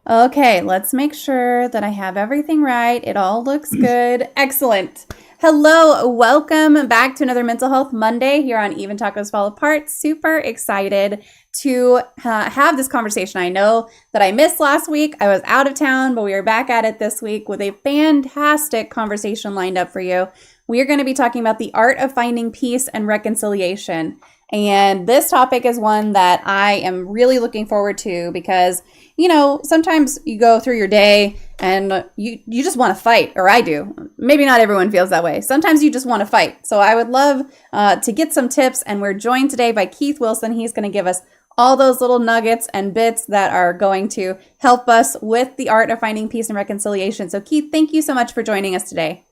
Okay, let's make sure that I have everything right. It all looks good. Excellent. Hello, welcome back to another Mental Health Monday here on Even Tacos Fall Apart. Super excited to have this conversation. I know that I missed last week. I was out of town, but we are back at it this week with a fantastic conversation lined up for you. We are going to be talking about the art of finding peace and reconciliation. And this topic is one that I am really looking forward to because, you know, sometimes you go through your day and you just want to fight, or I do. Maybe not everyone feels that way. Sometimes you just want to fight. So I would love to get some tips, and we're joined today by Keith Wilson. He's going to give us all those little nuggets and bits that are going to help us with the art of finding peace and reconciliation. So Keith, thank you so much for joining us today.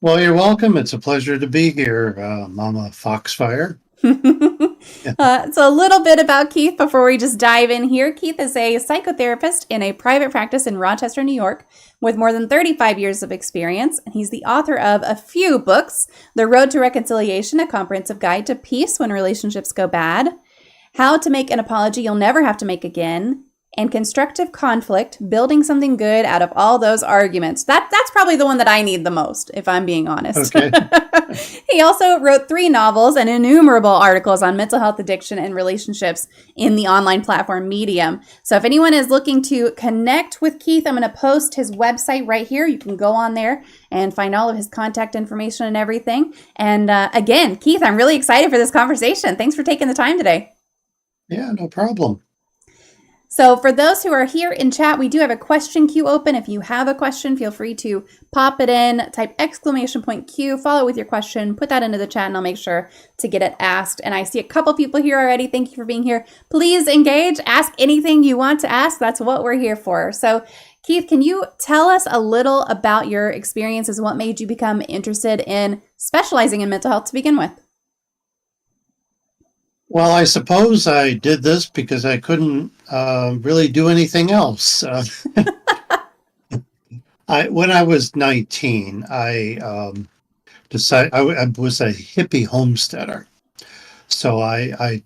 Well, you're welcome. It's a pleasure to be here, MommaFoxFire. So a little bit about Keith before we just dive in here. Keith is a psychotherapist in a private practice in Rochester, New York, with more than 35 years of experience. And he's the author of a few books: The Road to Reconciliation, a comprehensive guide to peace when relationships go bad; How to Make an Apology You'll Never Have to Make Again; and Constructive Conflict, Building Something Good Out of All Those Arguments. That's probably the one that I need the most, if I'm being honest. Okay. He also wrote 3 novels and innumerable articles on mental health, addiction, and relationships in the online platform Medium. So if anyone is looking to connect with Keith, I'm going to post his website right here. You can go on there and find all of his contact information and everything. And again, Keith, I'm really excited for this conversation. Thanks for taking the time today. Yeah, no problem. So for those who are here in chat, we do have a question queue open. If you have a question, feel free to pop it in, type !Q, follow with your question, put that into the chat, and I'll make sure to get it asked. And I see a couple people here already. Thank you for being here. Please engage, ask anything you want to ask. That's what we're here for. So Keith, can you tell us a little about your experiences, what made you become interested in specializing in mental health to begin with? Well, I suppose I did this because I couldn't really do anything else. When I was 19, I decided I was a hippie homesteader. So I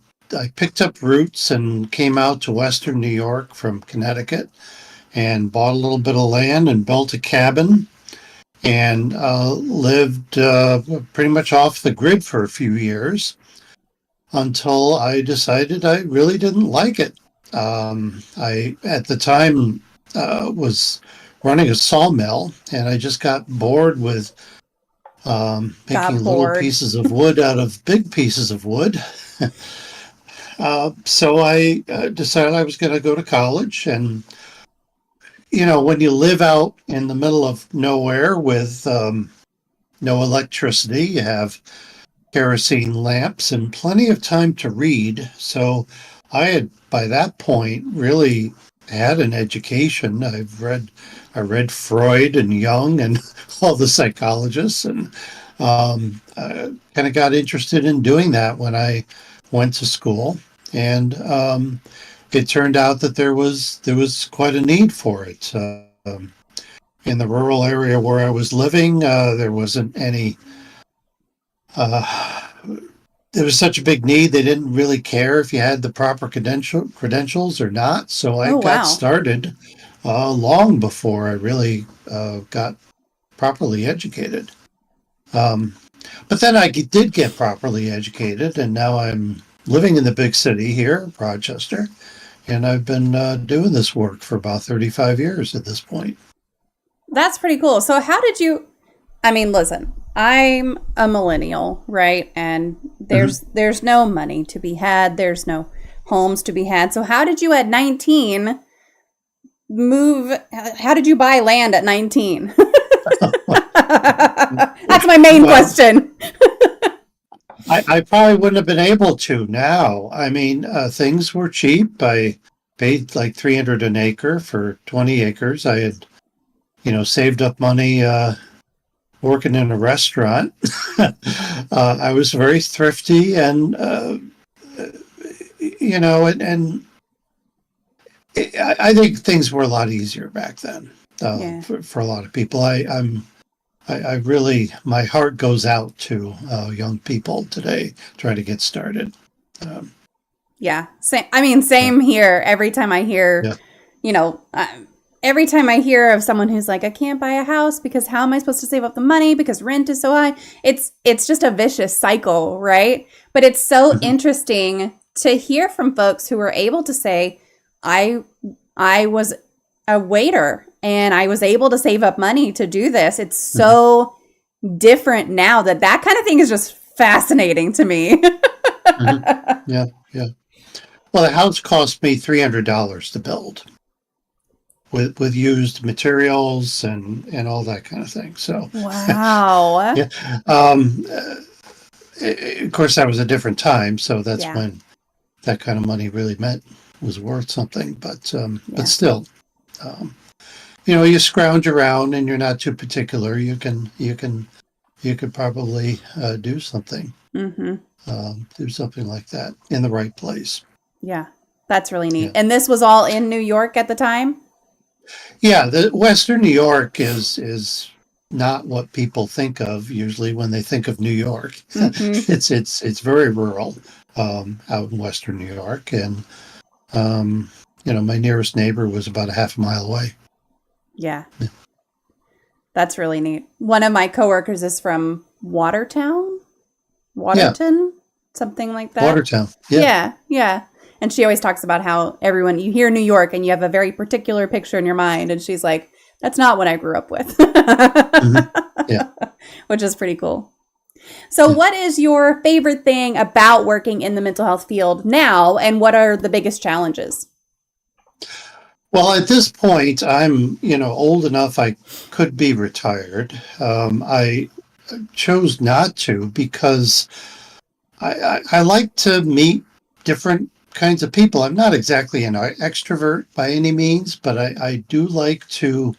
picked up roots and came out to Western New York from Connecticut and bought a little bit of land and built a cabin and lived pretty much off the grid for a few years, until I decided I really didn't like it. I, at the time, was running a sawmill, and I just got bored with making little pieces of wood out of big pieces of wood. So I decided I was going to go to college. And, you know, when you live out in the middle of nowhere with no electricity, you have kerosene lamps and plenty of time to read. So I had, by that point, really had an education. I read Freud and Jung and all the psychologists, and kind of got interested in doing that when I went to school. And it turned out that there was quite a need for it. In the rural area where I was living, there wasn't any there was such a big need. They didn't really care if you had the proper credentials or not. So I got started long before I really got properly educated. But then I did get properly educated, and now I'm living in the big city here, Rochester, and I've been doing this work for about 35 years at this point. That's pretty cool. So how did you, I mean, listen, I'm a millennial, right? And there's no money to be had. There's no homes to be had. So how did you at 19 move? How did you buy land at 19? That's my main question. I probably wouldn't have been able to now. I mean, things were cheap. I paid like $300 an acre for 20 acres. I had, saved up money working in a restaurant. I was very thrifty, and I think things were a lot easier back then for a lot of people. I really, my heart goes out to young people today trying to get started. Same here. Every time I hear you know, every time I hear of someone who's like, I can't buy a house because how am I supposed to save up the money because rent is so high? It's just a vicious cycle, right? But it's so Mhm. interesting to hear from folks who were able to say, I I was a waiter and I was able to save up money to do this. It's Mhm. so different now that kind of thing is just fascinating to me. Mhm. Yeah, yeah. Well, the house cost me $300 to build with used materials and all that kind of thing. So, Wow. yeah. Um, of course, that was a different time, so that's Yeah. when that kind of money really meant was worth something. But Yeah. still, um, you scrounge around and you're not too particular. You could probably Mm-hmm. do something like that in the right place. Yeah. That's really neat. Yeah. And this was all in New York at the time? Yeah, the Western New York is not what people think of usually when they think of New York. Mm-hmm. It's very rural out in Western New York, and um, my nearest neighbor was about a half a mile away. Yeah. That's really neat. One of my coworkers is from Watertown, Yeah, Waterton, something like that. Watertown. Yeah. Yeah, yeah. And she always talks about how everyone, you hear New York and you have a very particular picture in your mind. And she's like, that's not what I grew up with, Hmm. Yeah. which is pretty cool. So, Yeah. what is your favorite thing about working in the mental health field now? And what are the biggest challenges? Well, at this point, I'm old enough I could be retired. I chose not to because I like to meet different kinds of people. I'm not exactly an extrovert by any means, but I do like to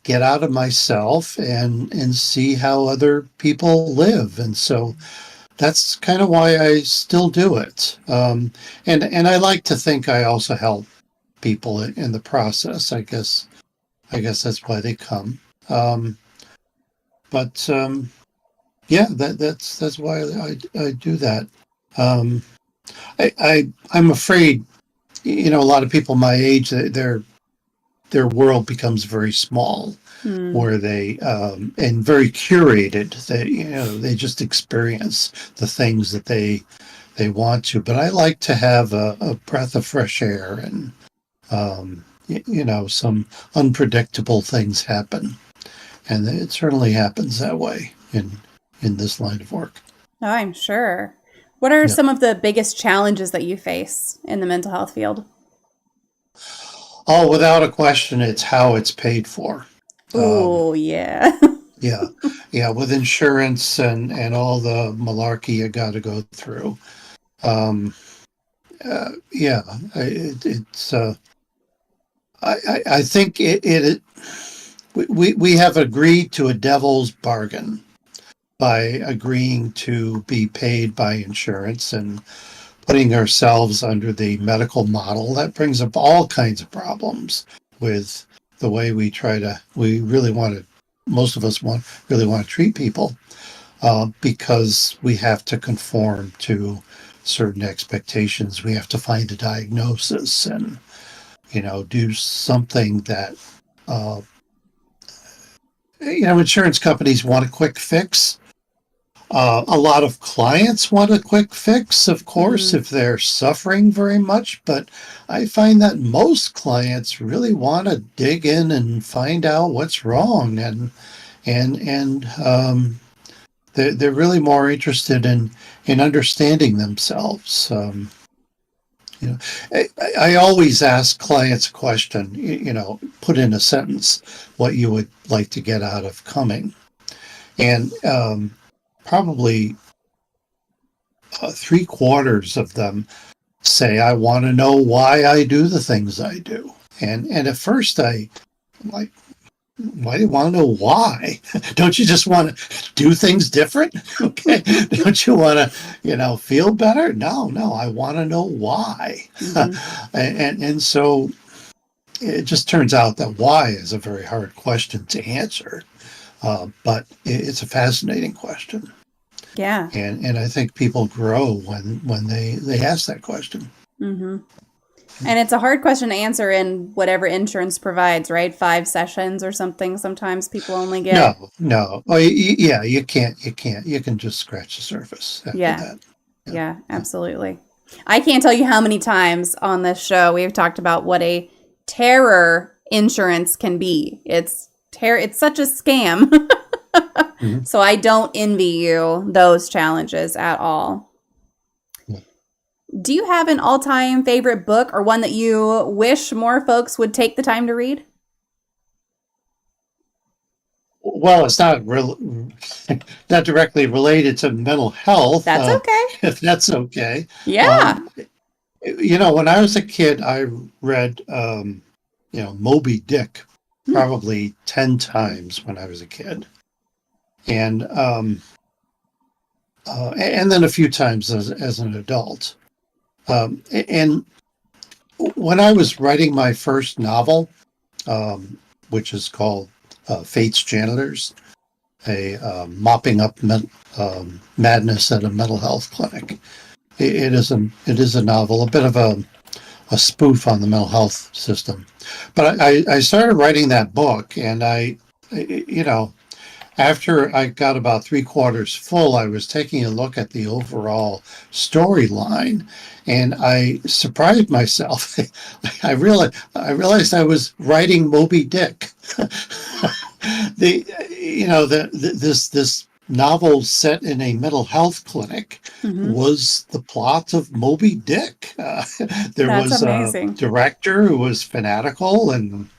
get out of myself and see how other people live. And so that's kind of why I still do it. And I like to think I also help people in the process. I guess that's why they come. Um, but yeah, that's why I do that. Um, I'm afraid, a lot of people my age, their world becomes very small, Hmm. where they and very curated. They just experience the things that they want to. But I like to have a breath of fresh air and some unpredictable things happen, and it certainly happens that way in this line of work. Oh, I'm sure. What are Yeah. some of the biggest challenges that you face in the mental health field? Oh, without a question, it's how it's paid for. Um, Oh, yeah. yeah, yeah, with insurance and all the malarkey you got to go through. Um, yeah, it's. I think it. We have agreed to a devil's bargain by agreeing to be paid by insurance and putting ourselves under the medical model. That brings up all kinds of problems with the way we really want to, most of us really want to treat people, because we have to conform to certain expectations. We have to find a diagnosis and, do something that, uh, insurance companies want a quick fix. A lot of clients want a quick fix, of course, Hmm. if they're suffering very much, but I find that most clients really want to dig in and find out what's wrong, and they're really more interested in understanding themselves. You know, I always ask clients a question, put in a sentence what you would like to get out of coming, and probably three-quarters of them say, I want to know why I do the things I do. And at first I'm like, why do you want to know why? Don't you just want to do things different? Okay. Don't you want to, feel better? No, I want to know why. Hmm. And so it just turns out that why is a very hard question to answer. But it's a fascinating question. Yeah. And I think people grow when they ask that question. Hmm. And it's a hard question to answer in whatever insurance provides, right? 5 sessions or something. Sometimes people only get. No. Oh, yeah, you can't. You can just scratch the surface after Yeah. that. Yeah, Yeah, yeah. absolutely. I can't tell you how many times on this show we've talked about what a terror insurance can be. It's such a scam. Mhm. So I don't envy you those challenges at all. Yeah. Do you have an all-time favorite book or one that you wish more folks would take the time to read? Well, it's not real, not directly related to mental health, That's okay. if that's okay. Yeah. Um, when I was a kid, I read, Moby Dick Hmm. probably 10 times when I was a kid. And and then a few times as an adult. And when I was writing my first novel, which is called Fate's Janitors, a mopping up madness at a mental health clinic. It is a novel, a bit of a spoof on the mental health system. But I started writing that book, and after I got about 3/4 full, I was taking a look at the overall storyline, and I surprised myself. I realized I was writing Moby Dick. This novel set in a mental health clinic Hmm. was the plot of Moby Dick. There That's was a amazing. director who was fanatical and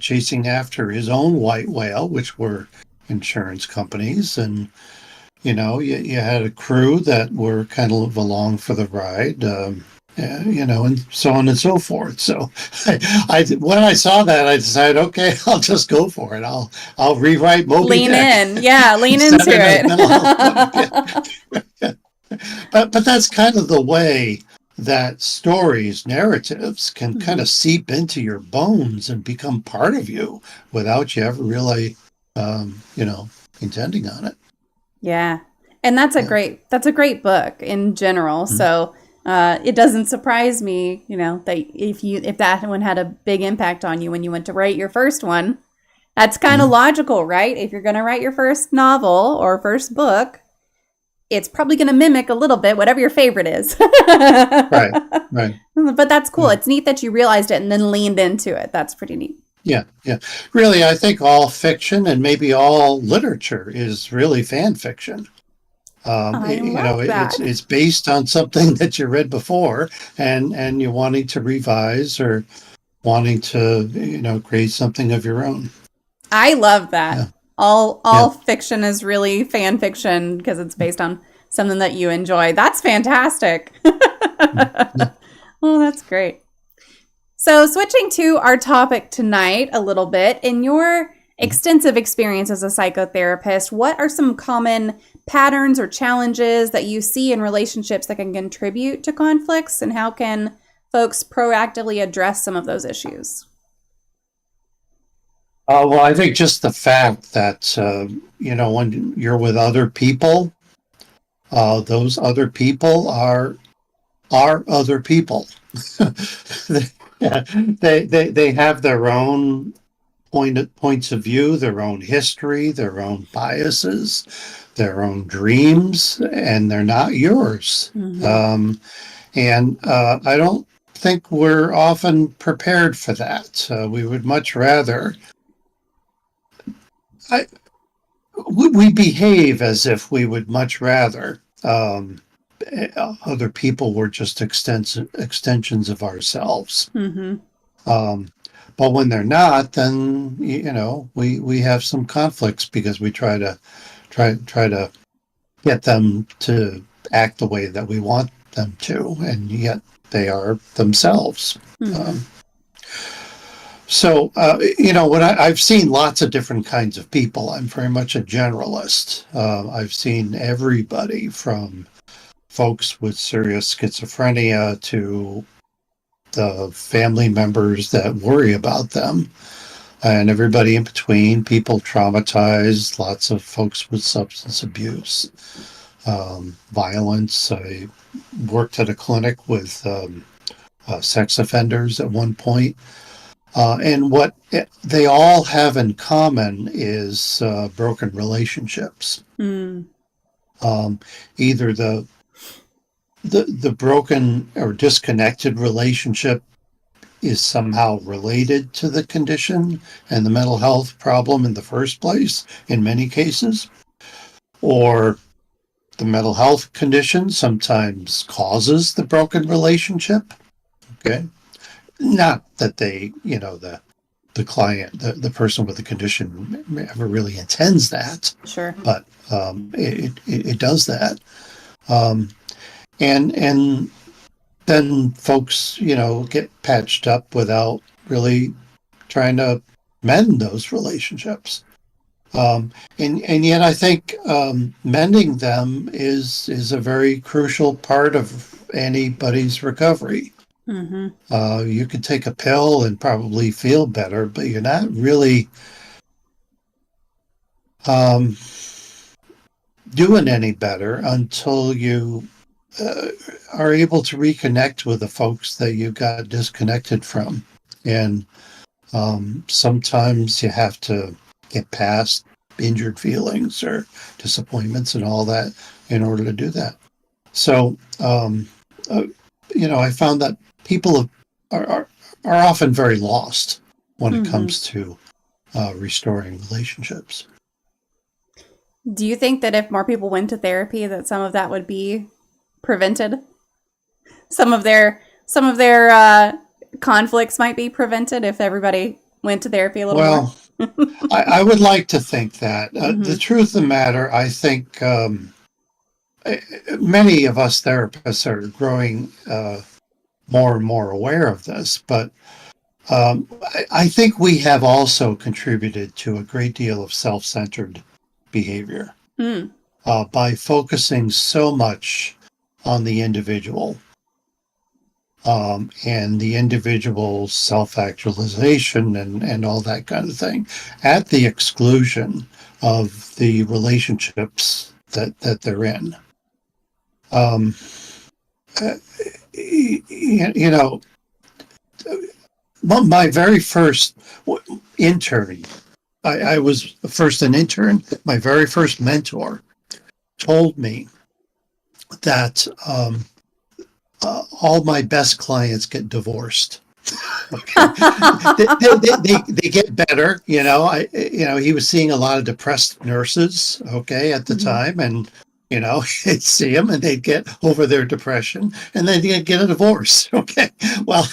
chasing after his own white whale, which were insurance companies. And, you had a crew that were kind of along for the ride, and so on and so forth. So when I saw that, I decided, okay, I'll just go for it. I'll rewrite Moby Lean Dick. in. Yeah, lean Set into in a it. mental health clinic. But that's kind of the way that stories, narratives can kind Mhm. of seep into your bones and become part of you without you ever really, intending on it. Yeah. And Yeah. that's a great book in general. Mhm. So it doesn't surprise me, that if that one had a big impact on you when you went to write your first one, that's kind of Mhm. logical, right? If you're going to write your first novel or first book, it's probably going to mimic a little bit whatever your favorite is. Right. Right. But that's cool. Right. It's neat that you realized it and then leaned into it. That's pretty neat. Yeah. Yeah. Really, I think all fiction and maybe all literature is really fan fiction. I love that. It's based on something that you read before, and you're wanting to revise or wanting to create something of your own. I love that. Yeah. All Yeah. fiction is really fan fiction because it's based on something that you enjoy. That's fantastic. Yeah. Oh, that's great. So, switching to our topic tonight a little bit, in your extensive experience as a psychotherapist, what are some common patterns or challenges that you see in relationships that can contribute to conflicts, and how can folks proactively address some of those issues? Well, I think just the fact that when you're with other people, those other people are other people. They have their own points of view, their own history, their own biases, their own dreams, and they're not yours. Mm-hmm. And I don't think we're often prepared for that. We would much rather. I, we behave as if we would much rather other people were just extensions of ourselves. Mm-hmm. Um, but when they're not, then we have some conflicts because we try to get them to act the way that we want them to, and yet they are themselves. Mm-hmm. Um, when I've seen lots of different kinds of people. I'm very much a generalist. I've seen everybody from folks with serious schizophrenia to the family members that worry about them, and everybody in between, people traumatized, lots of folks with substance abuse, violence. I worked at a clinic with sex offenders at one point. And what they all have in common is broken relationships. Mm. Either the broken or disconnected relationship is somehow related to the condition and the mental health problem in the first place, in many cases, or the mental health condition sometimes causes the broken relationship. Okay. Not that the client, the person with the condition ever really intends that, Sure. but it does that. And then folks, get patched up without really trying to mend those relationships. And yet I think mending them is a very crucial part of anybody's recovery. Mm-hmm. You could take a pill and probably feel better, but you're not really doing any better until you are able to reconnect with the folks that you got disconnected from. And sometimes you have to get past injured feelings or disappointments and all that in order to do that. So, I found that people are often very lost when it comes to restoring relationships. Do you think that if more people went to therapy, that some of that would be prevented? Some of their conflicts might be prevented if everybody went to therapy a little more? I would like to think that. The truth of the matter, I think many of us therapists are growing more and more aware of this, but I think we have also contributed to a great deal of self-centered behavior by focusing so much on the individual and the individual's self-actualization and all that kind of thing, at the exclusion of the relationships that they're in. My very first intern, I was first an intern. My very first mentor told me that all my best clients get divorced. Okay. they get better. He was seeing a lot of depressed nurses, okay, at the time, and he'd see them and they'd get over their depression and then they'd get a divorce. Okay. Well,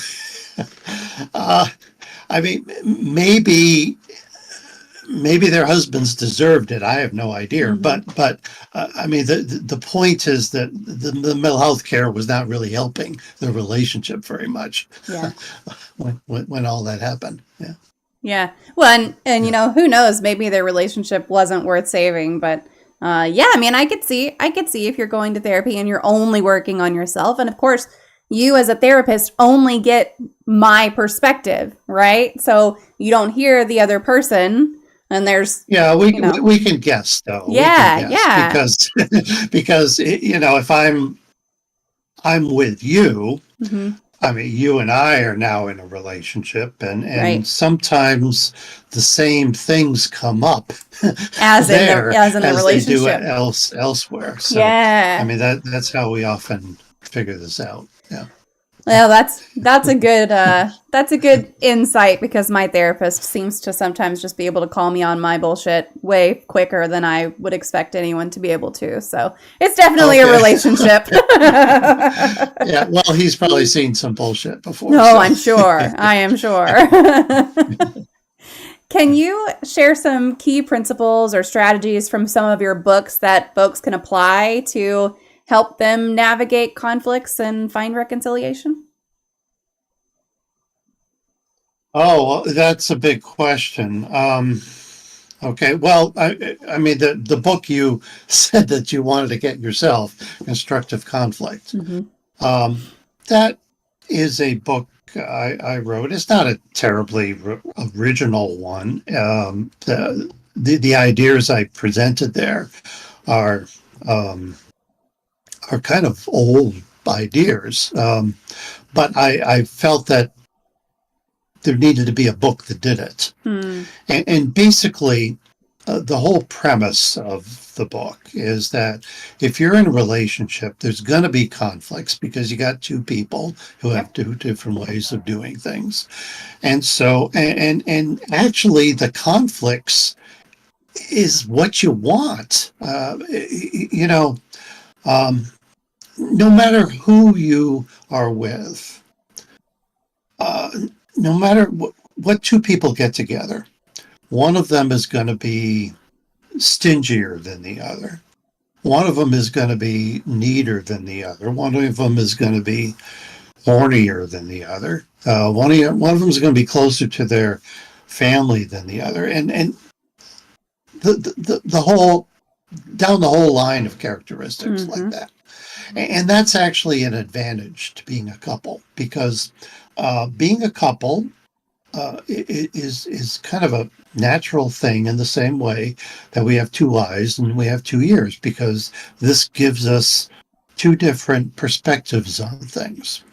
I mean, maybe their husbands deserved it. I have no idea. But I mean, the point is that the mental health care was not really helping the relationship very much. Yeah. when all that happened. Yeah. Yeah. Well, and who knows? Maybe their relationship wasn't worth saving, but I mean, I could see if you're going to therapy and you're only working on yourself, and of course, you as a therapist only get my perspective, right? So you don't hear the other person. And there's we can guess though. Because if I'm with you, I mean, you and I are now in a relationship, and right. Sometimes the same things come up as in the relationship they do elsewhere. So I mean that's how we often figure this out. Yeah. Well, that's a good insight, because my therapist seems to sometimes just be able to call me on my bullshit way quicker than I would expect anyone to be able to. So it's definitely a relationship. Yeah, well, he's probably seen some bullshit before. No, so. I'm sure. I am sure. Can you share some key principles or strategies from some of your books that folks can apply to help them navigate conflicts and find reconciliation? Oh, that's a big question. Okay, well, I mean, the book you said that you wanted to get yourself, Constructive Conflict, that is a book I wrote. It's not a terribly original one. The ideas I presented there are kind of old ideas. But I felt that there needed to be a book that did it. And basically, the whole premise of the book is that if you're in a relationship, there's going to be conflicts because you got two people who have two different ways of doing things. And so, and actually the conflicts is what you want. You know, no matter who you are with, no matter what two people get together, one of them is going to be stingier than the other. One of them is going to be neater than the other. One of them is going to be hornier than the other. One of them is going to be closer to their family than the other. And the whole, down the whole line of characteristics like that. And that's actually an advantage to being a couple, because being a couple is kind of a natural thing in the same way that we have two eyes and we have two ears, because this gives us two different perspectives on things.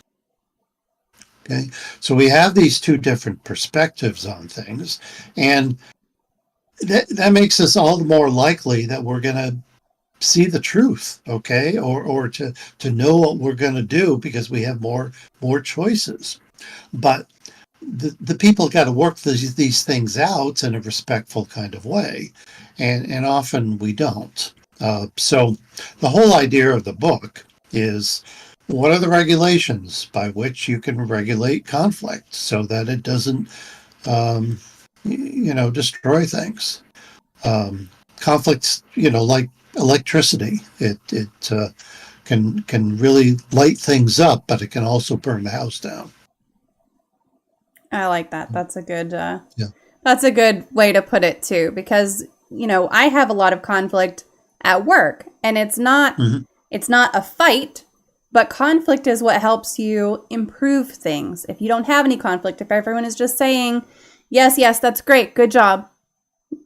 Okay, so we have these two different perspectives on things, and that makes us all the more likely that we're going to see the truth, okay, or to know what we're going to do, because we have more choices. But the people got to work these things out in a respectful kind of way, and often we don't. So the whole idea of the book is, what are the regulations by which you can regulate conflict so that it doesn't, destroy things? Conflicts, like electricity, it can really light things up, but it can also burn the house down. I like that. That's a good that's a good way to put it too, because I have a lot of conflict at work, and it's not a fight, but conflict is what helps you improve things. If you don't have any conflict, if everyone is just saying, yes, that's great, good job,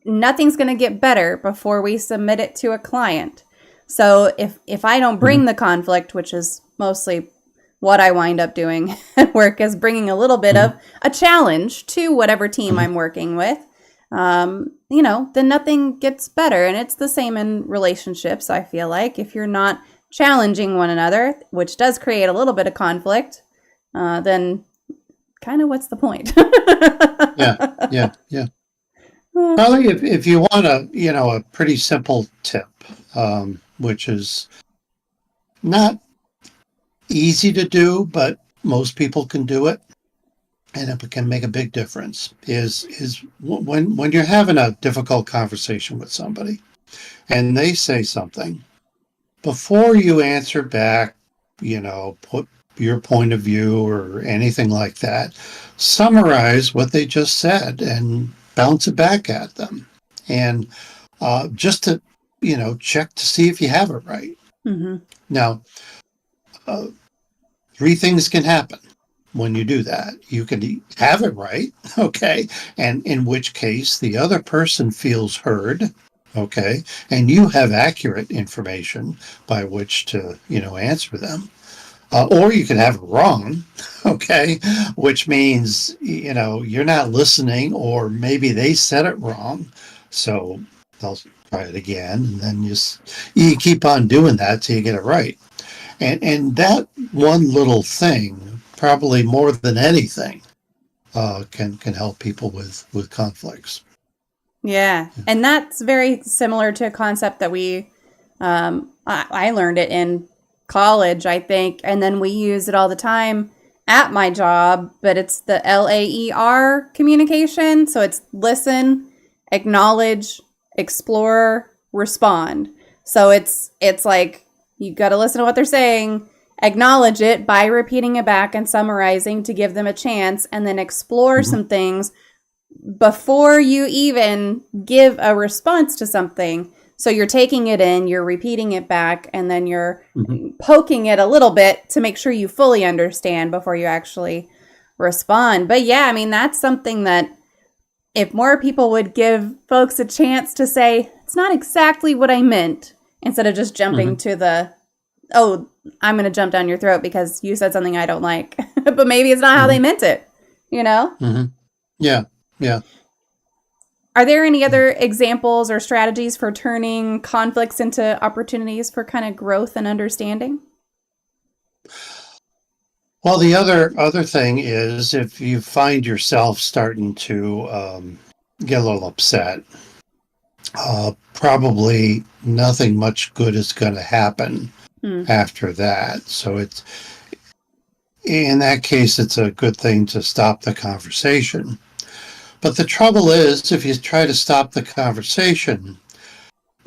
nothing's going to get better before we submit it to a client. So if I don't bring the conflict, which is mostly what I wind up doing at work, is bringing a little bit of a challenge to whatever team I'm working with, then nothing gets better. And it's the same in relationships, I feel like. If you're not challenging one another, which does create a little bit of conflict, then kind of what's the point? Yeah. Probably if you want a pretty simple tip, which is not easy to do, but most people can do it, and it can make a big difference, is when you're having a difficult conversation with somebody and they say something, before you answer back, put your point of view or anything like that, summarize what they just said and bounce it back at them, and just to check to see if you have it right. Now, three things can happen when you do that. You can have it right, okay, and in which case the other person feels heard, okay, and you have accurate information by which to answer them. Or you can have it wrong, okay, which means you're not listening, or maybe they said it wrong, so they'll try it again, and then you keep on doing that till you get it right. And that one little thing, probably more than anything, can help people with conflicts. Yeah, and that's very similar to a concept that I learned it in college, I think, and then we use it all the time at my job, but it's the LAER communication. So it's listen, acknowledge, explore, respond. So it's like, you got to listen to what they're saying, acknowledge it by repeating it back and summarizing to give them a chance, and then explore some things before you even give a response to something. So you're taking it in, you're repeating it back, and then you're poking it a little bit to make sure you fully understand before you actually respond. But yeah, I mean, that's something that if more people would give folks a chance to say, it's not exactly what I meant, instead of just jumping to the, oh, I'm going to jump down your throat because you said something I don't like, but maybe it's not how they meant it, you know? Mm-hmm. Yeah. Yeah. Are there any other examples or strategies for turning conflicts into opportunities for kind of growth and understanding? Well, the other thing is if you find yourself starting to get a little upset, probably nothing much good is going to happen after that. So it's in that case, it's a good thing to stop the conversation. But the trouble is, if you try to stop the conversation,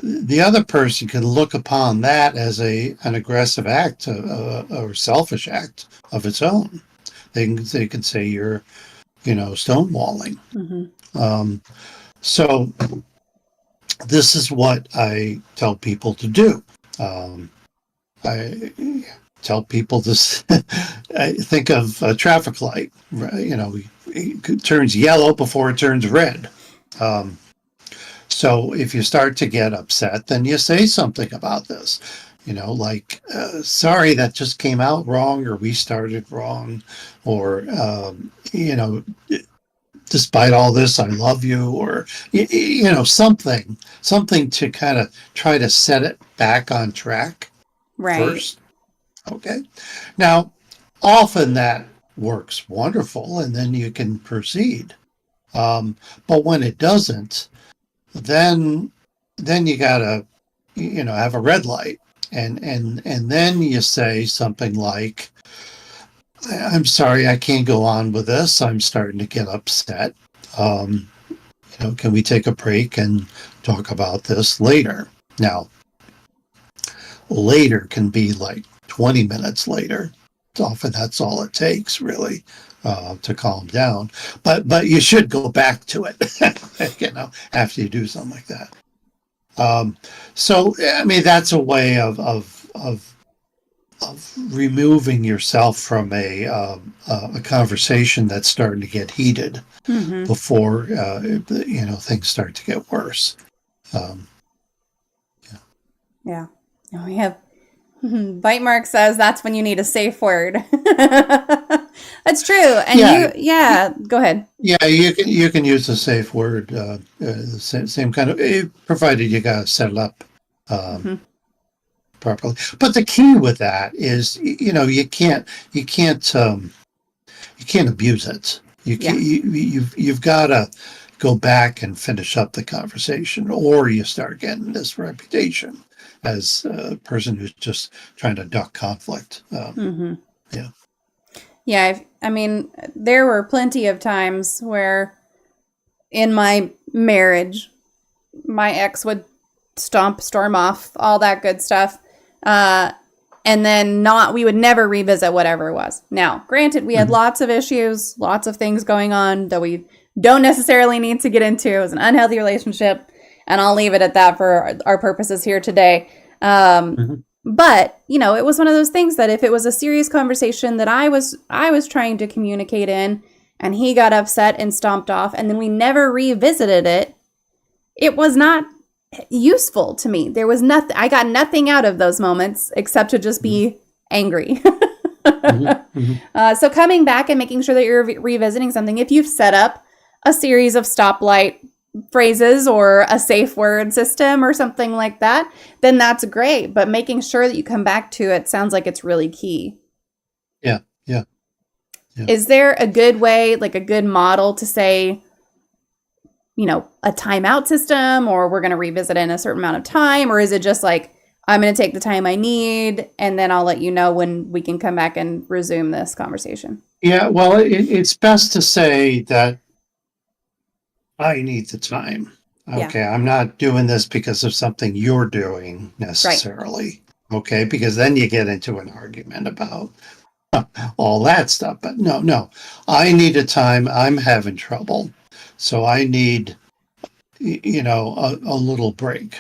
the other person can look upon that as an aggressive act or selfish act of its own. They can say you're, stonewalling. So this is what I tell people to do. I tell people this. I think of a traffic light. It turns yellow before it turns red. So if you start to get upset, then you say something about this. Like, sorry, that just came out wrong, or we started wrong, or, despite all this, I love you, or, something to kind of try to set it back on track first. Okay. Now, often that works wonderful, and then you can proceed. But when it doesn't, then you gotta, have a red light, and then you say something like, I'm sorry, I can't go on with this. I'm starting to get upset. Can we take a break and talk about this later? Now, later can be like 20 minutes later. Often that's all it takes, really, to calm down. But you should go back to it, after you do something like that. So I mean, that's a way of removing yourself from a conversation that's starting to get heated before things start to get worse. Yeah. We have Bite Mark says that's when you need a safe word. That's true. And go ahead. Yeah, you can use a safe word, same kind of, provided you got to set it up properly. But the key with that is, you can't abuse it. You've got to go back and finish up the conversation, or you start getting this reputation as a person who's just trying to duck conflict. Yeah, I mean, there were plenty of times where in my marriage, my ex would storm off, all that good stuff. And then we would never revisit whatever it was. Now, granted, we had lots of issues, lots of things going on that we don't necessarily need to get into. It was an unhealthy relationship, and I'll leave it at that for our purposes here today. But, it was one of those things that if it was a serious conversation that I was trying to communicate in, and he got upset and stomped off, and then we never revisited it, it was not useful to me. There was nothing, I got nothing out of those moments except to just be angry. So coming back and making sure that you're revisiting something, if you've set up a series of stoplight phrases or a safe word system or something like that, then that's great. But making sure that you come back to it sounds like it's really key. Yeah. Is there a good way, like a good model to say, a timeout system, or we're going to revisit it in a certain amount of time? Or is it just like, I'm going to take the time I need, and then I'll let you know when we can come back and resume this conversation? Yeah, well, it's best to say that I need the time. Okay, I'm not doing this because of something you're doing necessarily. Right. Okay, because then you get into an argument about all that stuff. But no, I need a time. I'm having trouble. So I need, a little break.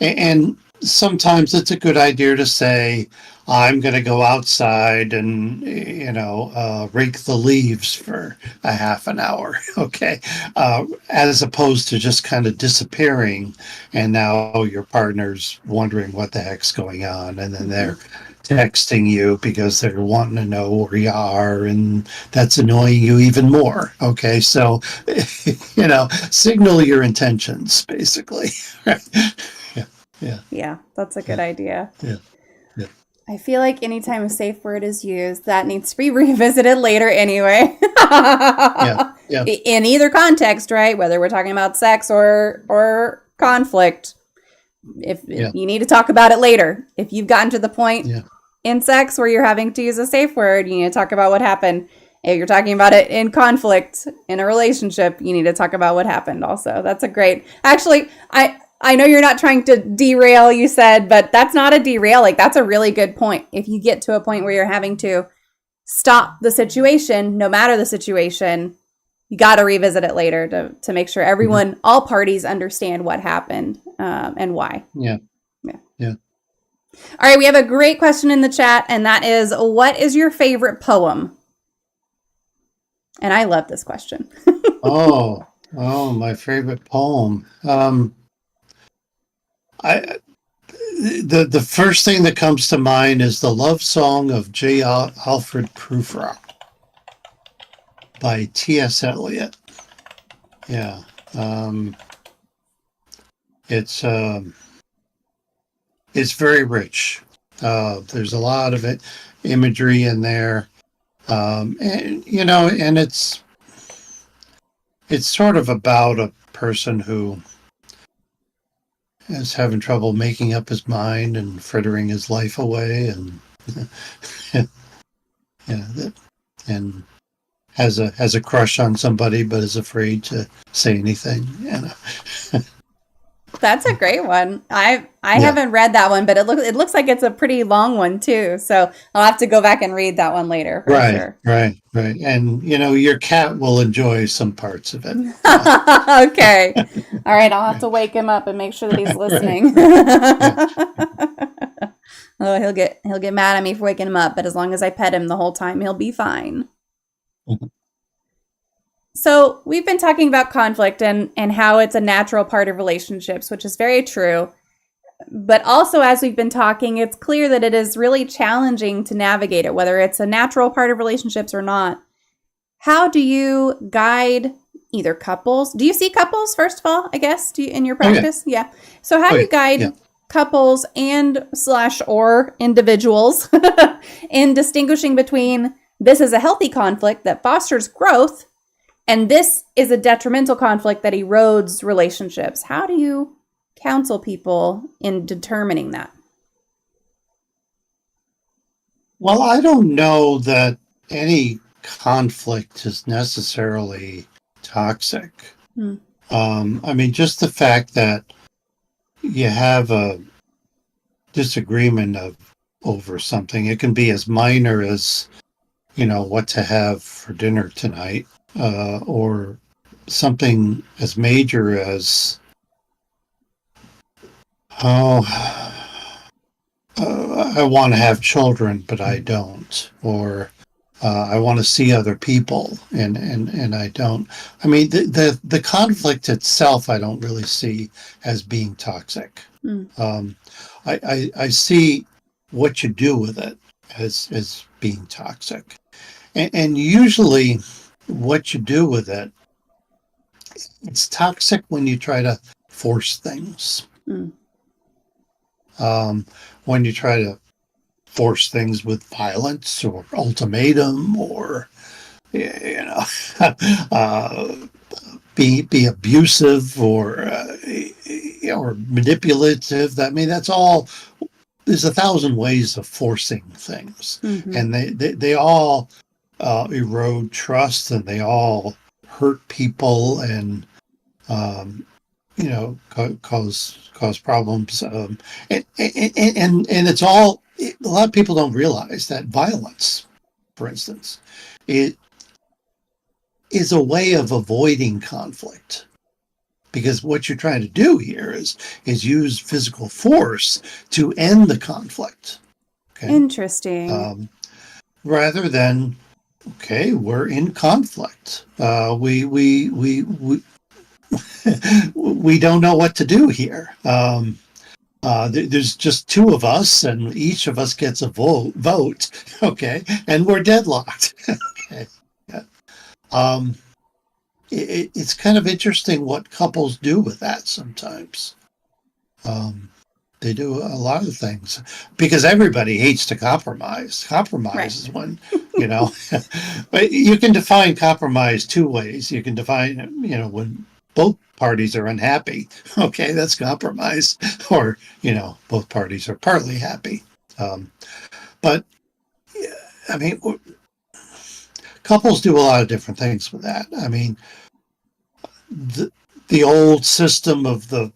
And sometimes it's a good idea to say, I'm going to go outside and, rake the leaves for a half an hour. Okay. As opposed to just kind of disappearing. And now your partner's wondering what the heck's going on. And then they're texting you because they're wanting to know where you are. And that's annoying you even more. Okay. So, signal your intentions, basically. Yeah. Yeah. Yeah, that's a good idea. Yeah. Yeah. I feel like anytime a safe word is used, that needs to be revisited later anyway. Yeah. Yeah. In either context, right? Whether we're talking about sex or conflict, if you need to talk about it later. If you've gotten to the point in sex where you're having to use a safe word, you need to talk about what happened. If you're talking about it in conflict in a relationship, you need to talk about what happened also. That's a great. Actually, I know you're not trying to derail, you said, but that's not a derail. Like, that's a really good point. If you get to a point where you're having to stop the situation, no matter the situation, you got to revisit it later to make sure everyone, all parties understand what happened and why. Yeah. All right, we have a great question in the chat, and that is, what is your favorite poem? And I love this question. Oh, my favorite poem. The first thing that comes to mind is the love song of J. Alfred Prufrock by T.S. Eliot. Yeah. It's very rich. There's a lot of imagery in there. And it's sort of about a person who is having trouble making up his mind and frittering his life away, and and has a crush on somebody, but is afraid to say anything. That's a great one. I haven't read that one, but it looks like it's a pretty long one too. So I'll have to go back and read that one later. For sure. Right. And your cat will enjoy some parts of it. Okay. All right. I'll have to wake him up and make sure that he's listening. Oh, he'll get mad at me for waking him up, but as long as I pet him the whole time, he'll be fine. So we've been talking about conflict and how it's a natural part of relationships, which is very true. But also, as we've been talking, it's clear that it is really challenging to navigate it, whether it's a natural part of relationships or not. How do you guide either couples? Do you see couples, first of all, I guess, in your practice? Yeah. So how do you guide couples and or individuals in distinguishing between this is a healthy conflict that fosters growth and this is a detrimental conflict that erodes relationships? How do you counsel people in determining that? Well, I don't know that any conflict is necessarily toxic. Just the fact that you have a disagreement over something, it can be as minor as, what to have for dinner tonight. Or something as major as, I want to have children, but I don't. Or I want to see other people, and I don't. The conflict itself, I don't really see as being toxic. I see what you do with it as being toxic, and usually what you do with it, it's toxic when you try to force things. When you try to force things with violence or ultimatum or be abusive or manipulative. That's all. There's 1,000 ways of forcing things, and they all erode trust, and they all hurt people, and cause problems. And it's all. A lot of people don't realize that violence, for instance, it is a way of avoiding conflict. because what you're trying to do here is use physical force to end the conflict. Okay. Interesting. Rather than, okay, we're in conflict. We don't know what to do here. There's just two of us, and each of us gets a vote. Okay, and we're deadlocked. Okay. Yeah. It's kind of interesting what couples do with that sometimes. They do a lot of things because everybody hates to compromise. Compromise Right. is when, you know, but you can define compromise two ways. You can define, when both parties are unhappy. Okay, that's compromise. Or, both parties are partly happy. But, I mean, couples do a lot of different things with that. I mean, the old system of the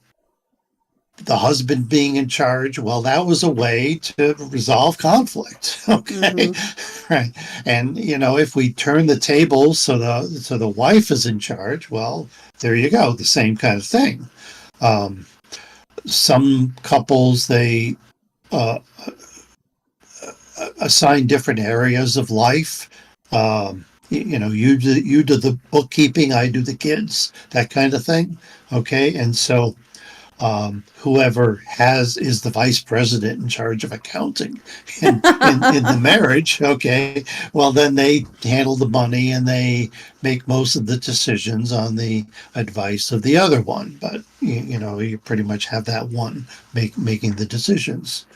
husband being in charge, well, that was a way to resolve conflict. Okay. Right. And if we turn the tables so the wife is in charge, well, there you go, the same kind of thing. Some couples, they assign different areas of life. You do the bookkeeping, I do the kids, that kind of thing. Okay. And so whoever is the vice president in charge of accounting in the marriage, okay, well, then they handle the money and they make most of the decisions on the advice of the other one. But, you pretty much have that one making the decisions.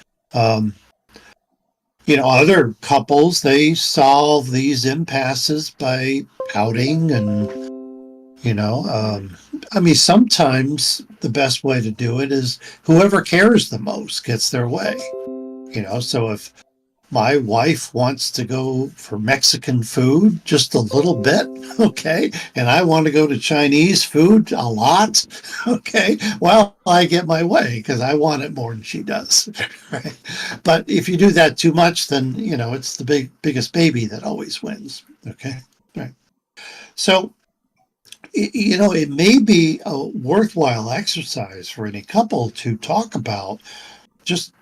Other couples, they solve these impasses by pouting and, sometimes the best way to do it is whoever cares the most gets their way. So if my wife wants to go for Mexican food just a little bit, okay, and I want to go to Chinese food a lot, okay, well, I get my way because I want it more than she does, right? But if you do that too much, then, it's the biggest baby that always wins, okay, right? So, it may be a worthwhile exercise for any couple to talk about, just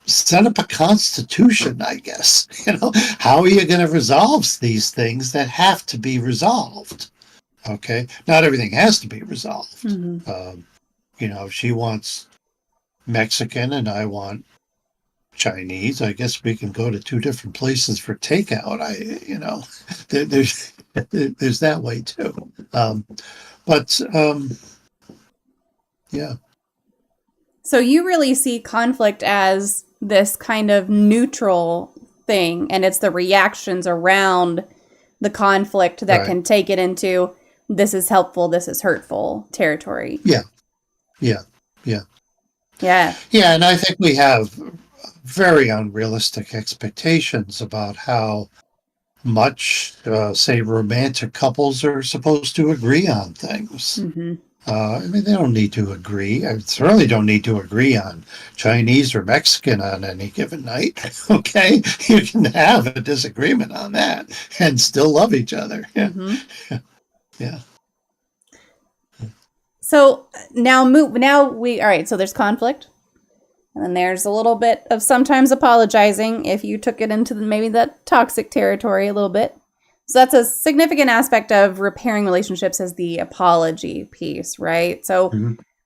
set up a constitution, I guess. How are you going to resolve these things that have to be resolved? Okay. Not everything has to be resolved. If she wants Mexican and I want Chinese, I guess we can go to two different places for takeout. There's that way too. Yeah. So you really see conflict as this kind of neutral thing, and it's the reactions around the conflict that can take it into this is helpful, this is hurtful territory. Yeah. And I think we have very unrealistic expectations about how much, say, romantic couples are supposed to agree on things. They don't need to agree. I certainly don't need to agree on Chinese or Mexican on any given night. Okay, you can have a disagreement on that and still love each other. Yeah. So now all right. So there's conflict, and then there's a little bit of sometimes apologizing if you took it into maybe that toxic territory a little bit. So that's a significant aspect of repairing relationships, is the apology piece, right? So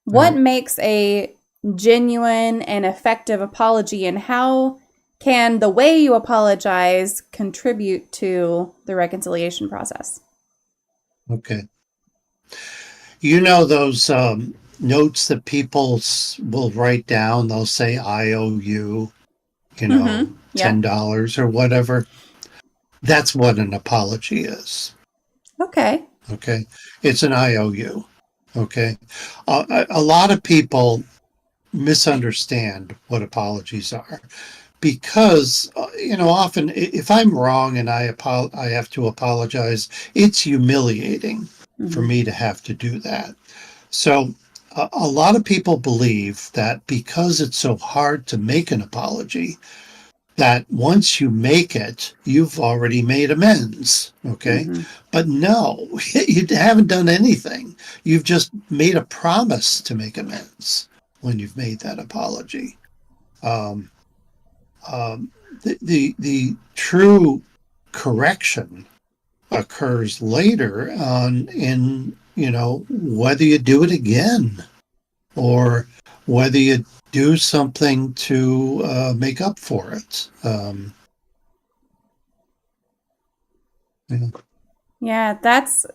what makes a genuine and effective apology, and how can the way you apologize contribute to the reconciliation process? Okay. Those notes that people will write down, they'll say, I owe you, $10 or whatever. That's what an apology is. Okay. It's an IOU. Okay. A lot of people misunderstand what apologies are because, often if I'm wrong and I have to apologize, it's humiliating for me to have to do that. So a lot of people believe that because it's so hard to make an apology, that once you make it, you've already made amends. Okay. Mm-hmm. But no, you haven't done anything. You've just made a promise to make amends when you've made that apology. Um, the true correction occurs later on in, whether you do it again or whether you do something to make up for it. Yeah. Yeah, that's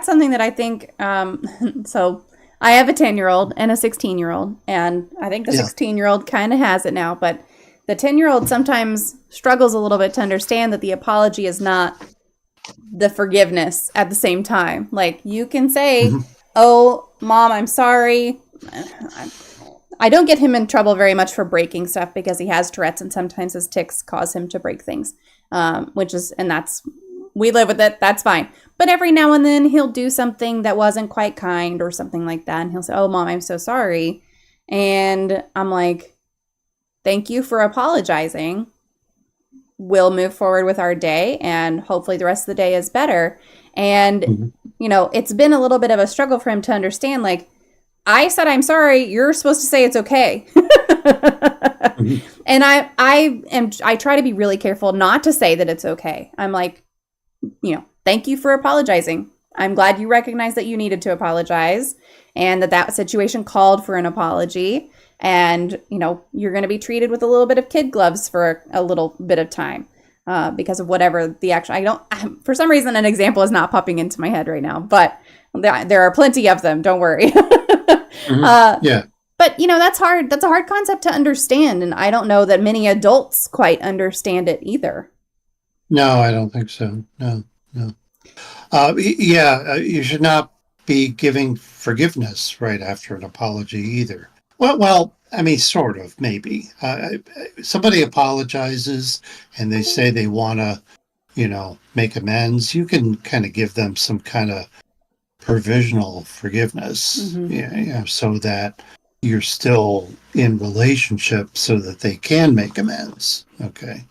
something that I think. So I have a 10-year-old and a 16-year-old, and I think the Yeah. 16-year-old kind of has it now, but the 10-year-old sometimes struggles a little bit to understand that the apology is not the forgiveness at the same time. Like you can say, Mhm. "Oh, mom, I'm sorry." I don't get him in trouble very much for breaking stuff because he has Tourette's and sometimes his tics cause him to break things, and that's, we live with it. That's fine. But every now and then he'll do something that wasn't quite kind or something like that. And he'll say, "Oh, mom, I'm so sorry." And I'm like, "Thank you for apologizing. We'll move forward with our day and hopefully the rest of the day is better." And, Mhm. it's been a little bit of a struggle for him to understand, like, I said I'm sorry. You're supposed to say it's okay. Mhm. And I try to be really careful not to say that it's okay. I'm like, thank you for apologizing. I'm glad you recognize that you needed to apologize and that situation called for an apology. And, you're going to be treated with a little bit of kid gloves for a little bit of time because of whatever the action. For some reason, an example is not popping into my head right now, but there are plenty of them. Don't worry. Mhm. Yeah. But, that's hard. That's a hard concept to understand. And I don't know that many adults quite understand it either. No, I don't think so. No, no. Yeah, you should not be giving forgiveness right after an apology either. Well, I mean, sort of, maybe. Somebody apologizes and they say they want to, make amends. You can kind of give them some kind of provisional forgiveness, Mm-hmm. yeah, so that you're still in relationship so that they can make amends. Okay.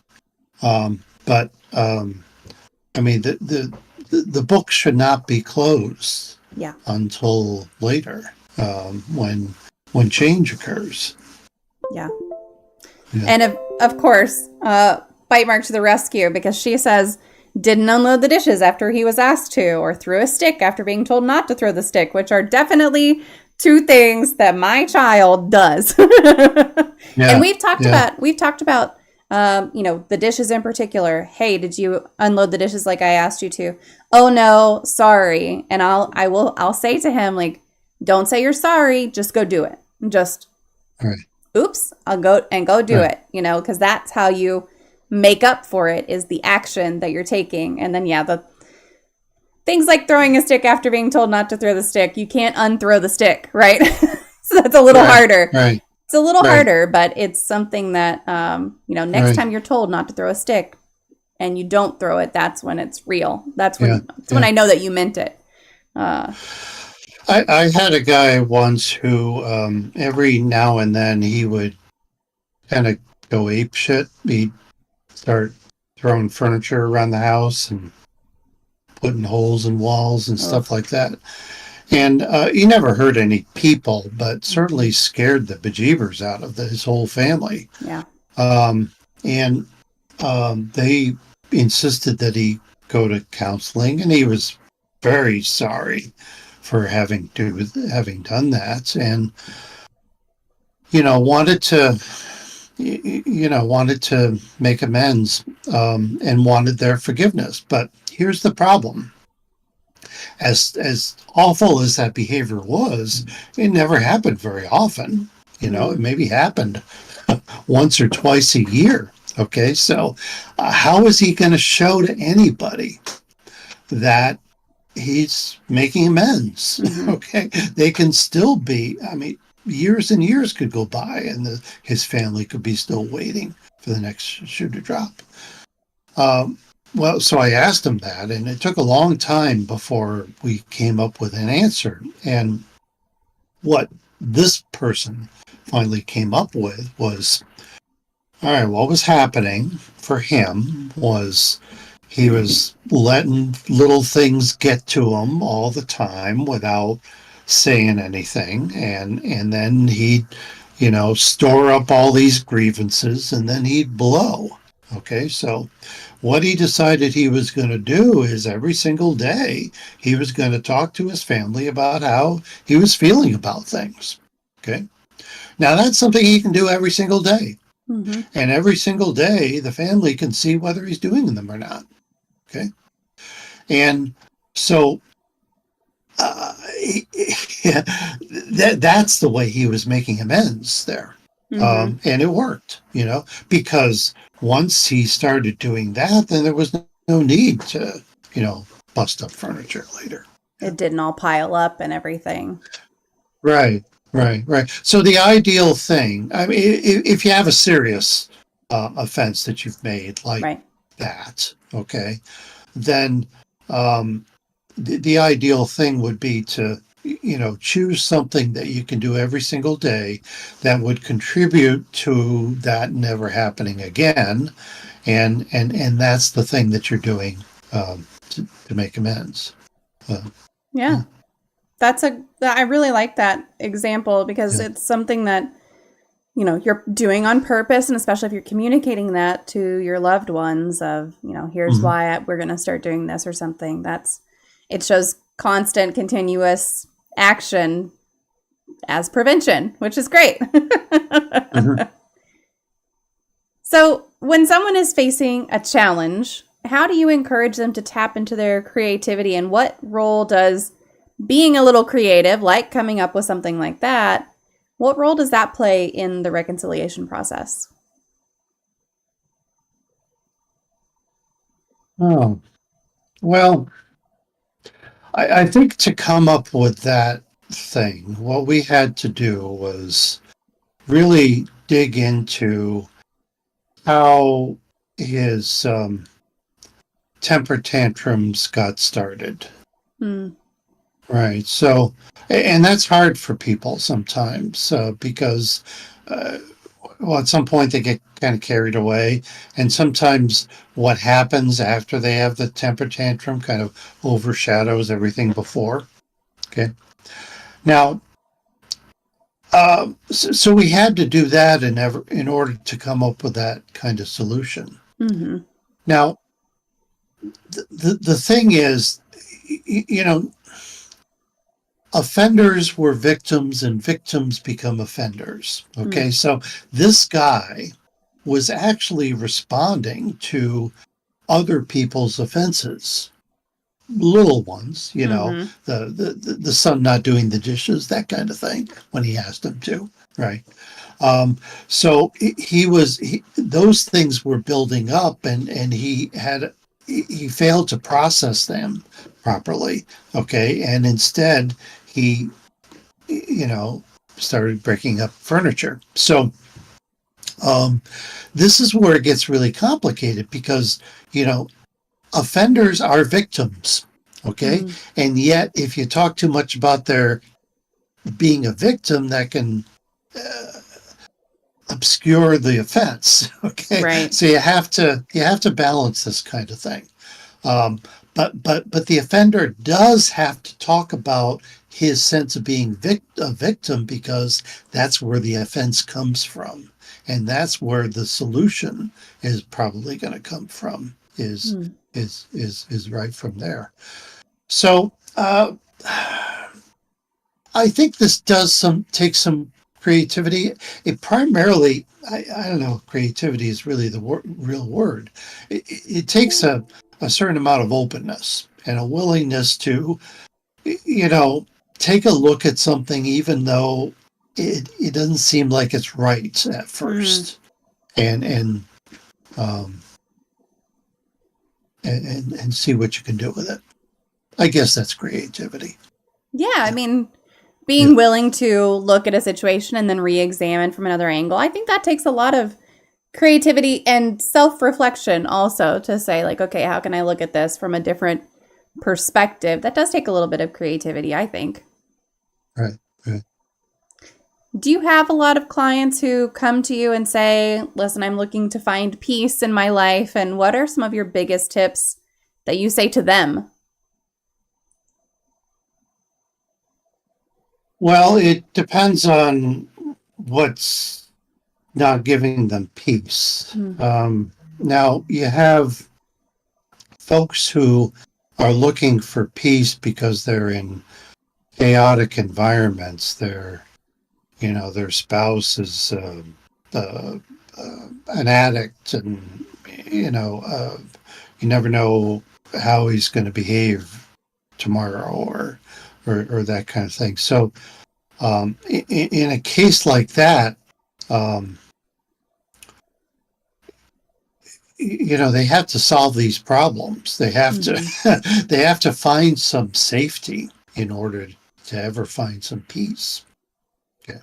But I mean, the book should not be closed Yeah. until later, when change occurs. Yeah. Yeah. And of course, Bite Mark to the rescue because she says, didn't unload the dishes after he was asked to, or threw a stick after being told not to throw the stick, which are definitely two things that my child does. And Yeah. Yeah. we've talked about, the dishes in particular. Hey, did you unload the dishes like I asked you to? Oh no, sorry. And I'll say to him, like, don't say you're sorry, just go do it. Just, Right. oops, I'll go do Right. it, because that's how you make up for it, is the action that you're taking. And then, yeah, the things like throwing a stick after being told not to throw the stick, you can't unthrow the stick, right? So that's a little Right. harder. Right. It's a little Right. harder, but it's something that, next Right. time you're told not to throw a stick and you don't throw it, that's when it's real. That's Yeah. when Yeah. I know that you meant it. Uh, I had a guy once who, every now and then he would kind of go ape shit. He'd start throwing furniture around the house and putting holes in walls and ugh. stuff like that. And he never hurt any people, but certainly scared the bejeebers out of his whole family. Yeah. Um, and they insisted that he go to counseling, and he was very sorry for having done that, and wanted to wanted to make amends, and wanted their forgiveness. But here's the problem: as awful as that behavior was, it never happened very often. It Mm. maybe happened once or twice a year. Okay, so how is he going to show to anybody that he's making amends? Mm-hmm. Okay, they can still be. I mean, years and years could go by, and his family could be still waiting for the next shoe to drop. Um, well, so I asked him that, and it took a long time before we came up with an answer. And what this person finally came up with was, All right, what was happening for him was he was letting little things get to him all the time without saying anything, and then he'd, store up all these grievances, and then he'd blow. Okay, so what he decided he was going to do is every single day he was going to talk to his family about how he was feeling about things. Okay, now that's something he can do every single day. Mm-hmm. And every single day, the family can see whether he's doing them or not. Okay. And so yeah, that's the way he was making amends there. Mm-hmm. And it worked, because once he started doing that, then there was no need to, bust up furniture later. It didn't all pile up and everything. Right, right. So the ideal thing, I mean, if you have a serious offense that you've made like Right. that, okay, then the ideal thing would be to, choose something that you can do every single day that would contribute to that never happening again, and that's the thing that you're doing to make amends. Yeah. I really like that example because Yeah. it's something that, you're doing on purpose. And especially if you're communicating that to your loved ones of, here's Mhm. why we're going to start doing this or something. It shows constant, continuous action as prevention, which is great. Mhm. So when someone is facing a challenge, how do you encourage them to tap into their creativity, and what role does being a little creative, like coming up with something like that, what role does that play in the reconciliation process? Oh, well, I think to come up with that thing, what we had to do was really dig into how his temper tantrums got started. Hmm. Right. So, and that's hard for people sometimes because, uh, well, at some point they get kind of carried away. And sometimes what happens after they have the temper tantrum kind of overshadows everything before. Okay. Now, so we had to do that in order to come up with that kind of solution. Mm-hmm. Now, the thing is, you know, offenders were victims and victims become offenders. Mm. Okay, so this guy was actually responding to other people's offenses, little ones, Mm-hmm. the son not doing the dishes, that kind of thing, when he asked him to, right? So those things were building up, and he failed to process them properly. Okay, and instead he, you know, started breaking up furniture. So um, this is where it gets really complicated because offenders are victims. Okay, Mm. and yet if you talk too much about their being a victim, that can obscure the offense. Okay, Right. so you have to balance this kind of thing. Um, but the offender does have to talk about his sense of being a victim because that's where the offense comes from, and that's where the solution is probably going to come from. Mm. Is right from there. So I think this does take some creativity. It primarily, I don't know, if creativity is really the real word. It takes a certain amount of openness and a willingness to, you know, take a look at something even though it doesn't seem like it's right at Mm. first, and um, and see what you can do with it. I guess that's creativity. Yeah, I Yeah, mean, yeah, being willing to look at a situation and then re-examine from another angle, I think that takes a lot of creativity and self-reflection also to say like, okay, how can I look at this from a different perspective? That does take a little bit of creativity, I think. right, right. Do you have a lot of clients who come to you and say, listen, I'm looking to find peace in my life? And what are some of your biggest tips that you say to them? Well, it depends on what's not giving them peace. Mm. Now, you have folks who are looking for peace because they're in chaotic environments. Their spouse is an addict, and you never know how he's going to behave tomorrow, or that kind of thing. So, in a case like that, um, they have to solve these problems. They have to they have to find some safety in order to ever find some peace. Okay.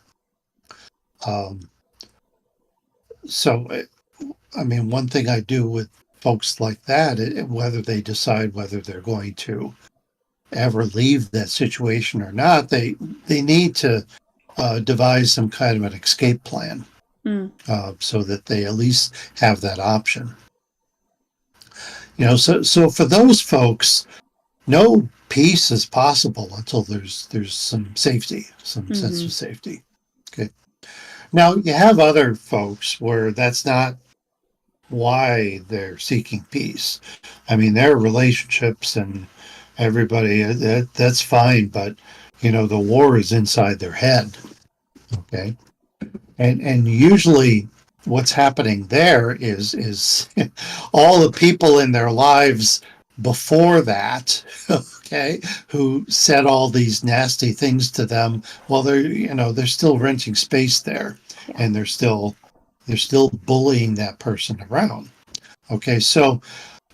Um, so, one thing I do with folks like that, whether they decide whether they're going to ever leave that situation or not, they need to devise some kind of an escape plan, so that they at least have that option. So for those folks, no peace is possible until there's some safety, some sense of safety. Okay. Now you have other folks where that's not why they're seeking peace. Their relationships and everybody, that's fine, but the war is inside their head. Okay. And usually what's happening there is all the people in their lives before that, okay, who said all these nasty things to them. Well, they're still renting space there, and they're still bullying that person around. Okay, so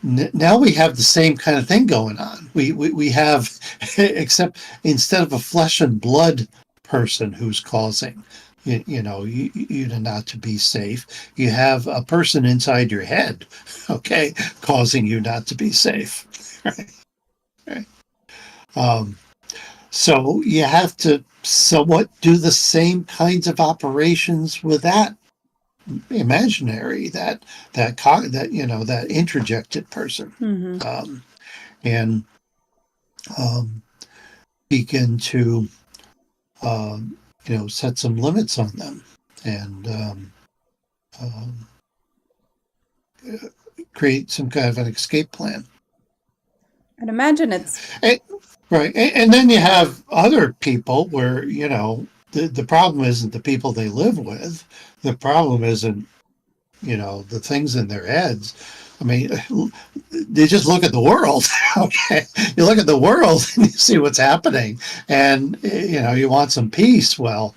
now we have the same kind of thing going on. We have, except instead of a flesh and blood person who's causing you to not to be safe, you have a person inside your head, okay, causing you not to be safe. Right. So you have to somewhat do the same kinds of operations with that imaginary, that interjected person, and begin to set some limits on them, and create some kind of an escape plan. I'd imagine it's right. And then you have other people where the problem isn't the people they live with. The problem isn't the things in their heads. They just look at the world. Okay, you look at the world and you see what's happening, and you want some peace. Well,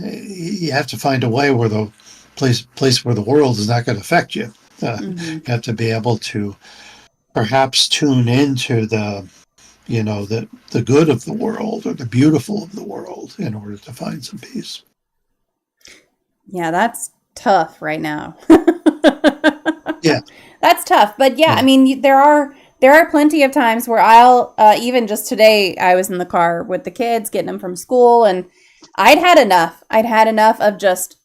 you have to find a way where the place where the world is not going to affect you. You have to be able to perhaps tune into the good of the world, or the beautiful of the world, in order to find some peace. Yeah, that's tough right now. Yeah, that's tough. But yeah, there are plenty of times where I'll even just today I was in the car with the kids getting them from school, and I'd had enough. I'd had enough of just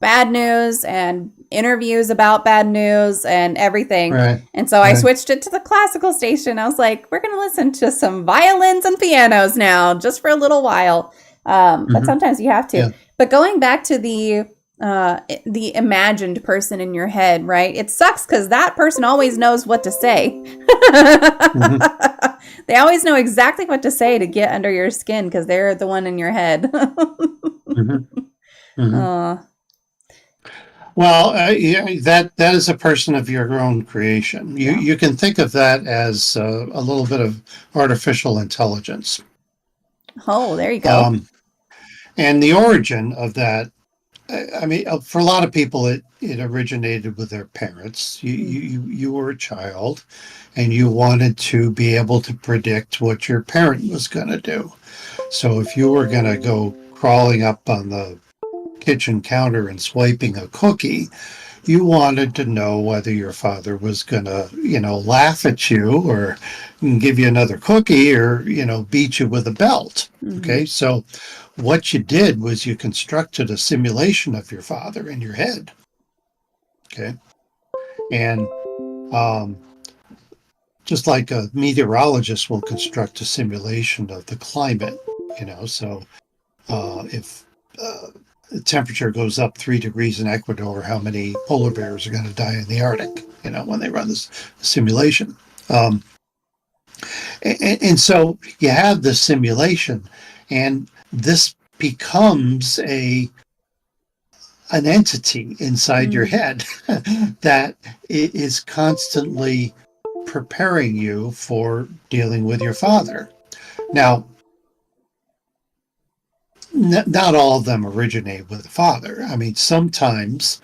bad news and interviews about bad news and everything. Right. And so I switched it to the classical station. I was like, we're going to listen to some violins and pianos now, just for a little while. But sometimes you have to. Yeah. But going back to the imagined person in your head, right? It sucks because that person always knows what to say. They always know exactly what to say to get under your skin because they're the one in your head. Well, that is a person of your own creation. You can think of that as a little bit of artificial intelligence. Oh, there you go. And the origin of that, for a lot of people, it originated with their parents. You were a child, and you wanted to be able to predict what your parent was going to do. So if you were going to go crawling up on the kitchen counter and swiping a cookie, you wanted to know whether your father was going to, laugh at you or give you another cookie or, beat you with a belt. Mm-hmm. Okay. So what you did was you constructed a simulation of your father in your head. Okay. And just like a meteorologist will construct a simulation of the climate, so if the temperature goes up 3 degrees in Ecuador, how many polar bears are going to die in the Arctic, when they run this simulation. And so you have this simulation, and this becomes an entity inside your head that is constantly preparing you for dealing with your father. Now, not all of them originate with the father. I mean, sometimes,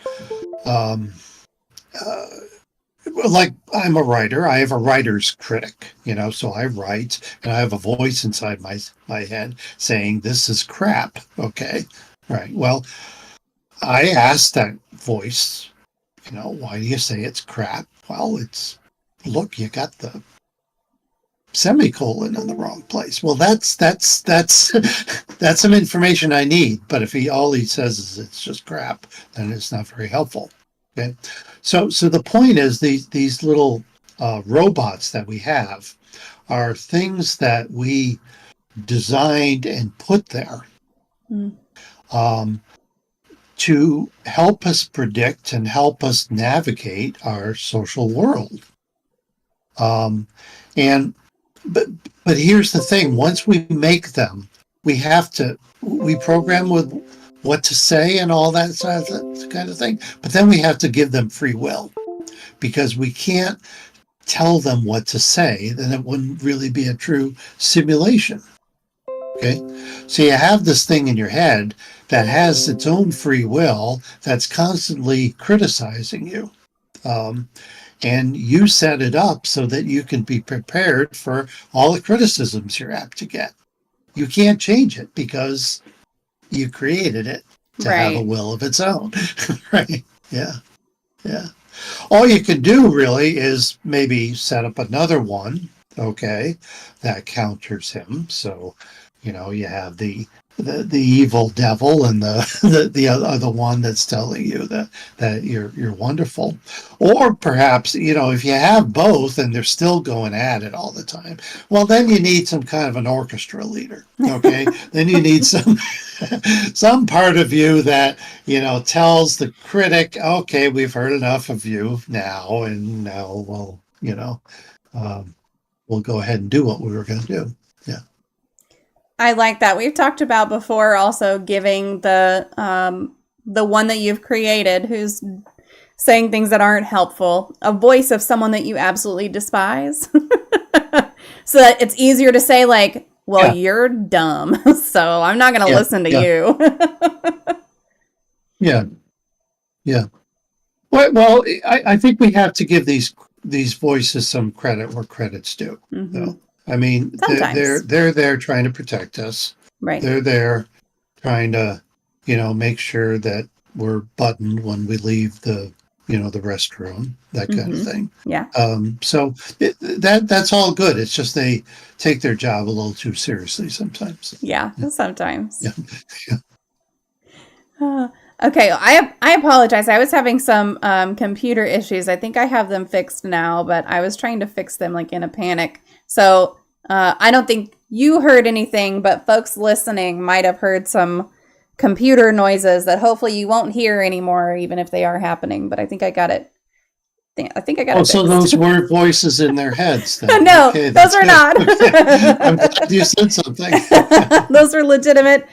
like I'm a writer, I have a writer's critic, so I write and I have a voice inside my head saying, this is crap. Okay. Right. Well, I asked that voice, why do you say it's crap? Well, look, you got the semicolon in the wrong place. Well, that's that's some information I need. But if all he says is it's just crap, then it's not very helpful. Okay, so the point is these little robots that we have are things that we designed and put there to help us predict and help us navigate our social world. But here's the thing: once we make them, we program with what to say and all that kind of thing. But then we have to give them free will, because we can't tell them what to say. Then it wouldn't really be a true simulation. Okay, so you have this thing in your head that has its own free will that's constantly criticizing you. And you set it up so that you can be prepared for all the criticisms you're apt to get. You can't change it because you created it to have a will of its own. Right? Yeah. Yeah. All you can do really is maybe set up another one, okay, that counters him. So, you have the evil devil and the other one that's telling you that you're wonderful. Or perhaps, if you have both and they're still going at it all the time, well, then you need some kind of an orchestra leader. Okay. Then you need some part of you that, tells the critic, okay, we've heard enough of you now, and now we'll go ahead and do what we were going to do. Yeah. I like that. We've talked about before also giving the one that you've created who's saying things that aren't helpful a voice of someone that you absolutely despise. So that it's easier to say like, well, you're dumb, so I'm not going to listen to you. Yeah. Yeah. Well, I think we have to give these voices some credit where credit's due. So, I mean, they're there trying to protect us. Right. They're there trying to, make sure that we're buttoned when we leave the restroom, that kind of thing. Yeah. So that's all good. It's just they take their job a little too seriously sometimes. Yeah. Sometimes. Yeah. Okay, I apologize. I was having some computer issues. I think I have them fixed now, but I was trying to fix them like in a panic. So I don't think you heard anything, but folks listening might have heard some computer noises that hopefully you won't hear anymore, even if they are happening. But I think I got it. I think I got it fixed. So those weren't voices in their heads then. No, okay, those are not. Okay. I'm glad you said something. Those are legitimate.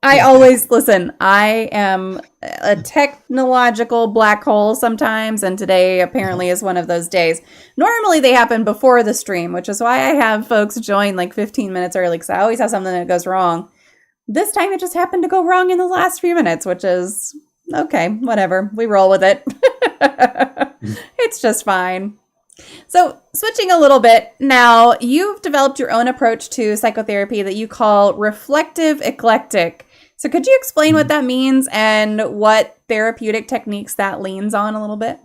I always listen. I am a technological black hole sometimes, and today apparently is one of those days. Normally they happen before the stream, which is why I have folks join like 15 minutes early, because I always have something that goes wrong. This time it just happened to go wrong in the last few minutes, which is okay, whatever. We roll with it. It's just fine. So switching a little bit now, you've developed your own approach to psychotherapy that you call reflective eclectic. So could you explain what that means and what therapeutic techniques that leans on a little bit?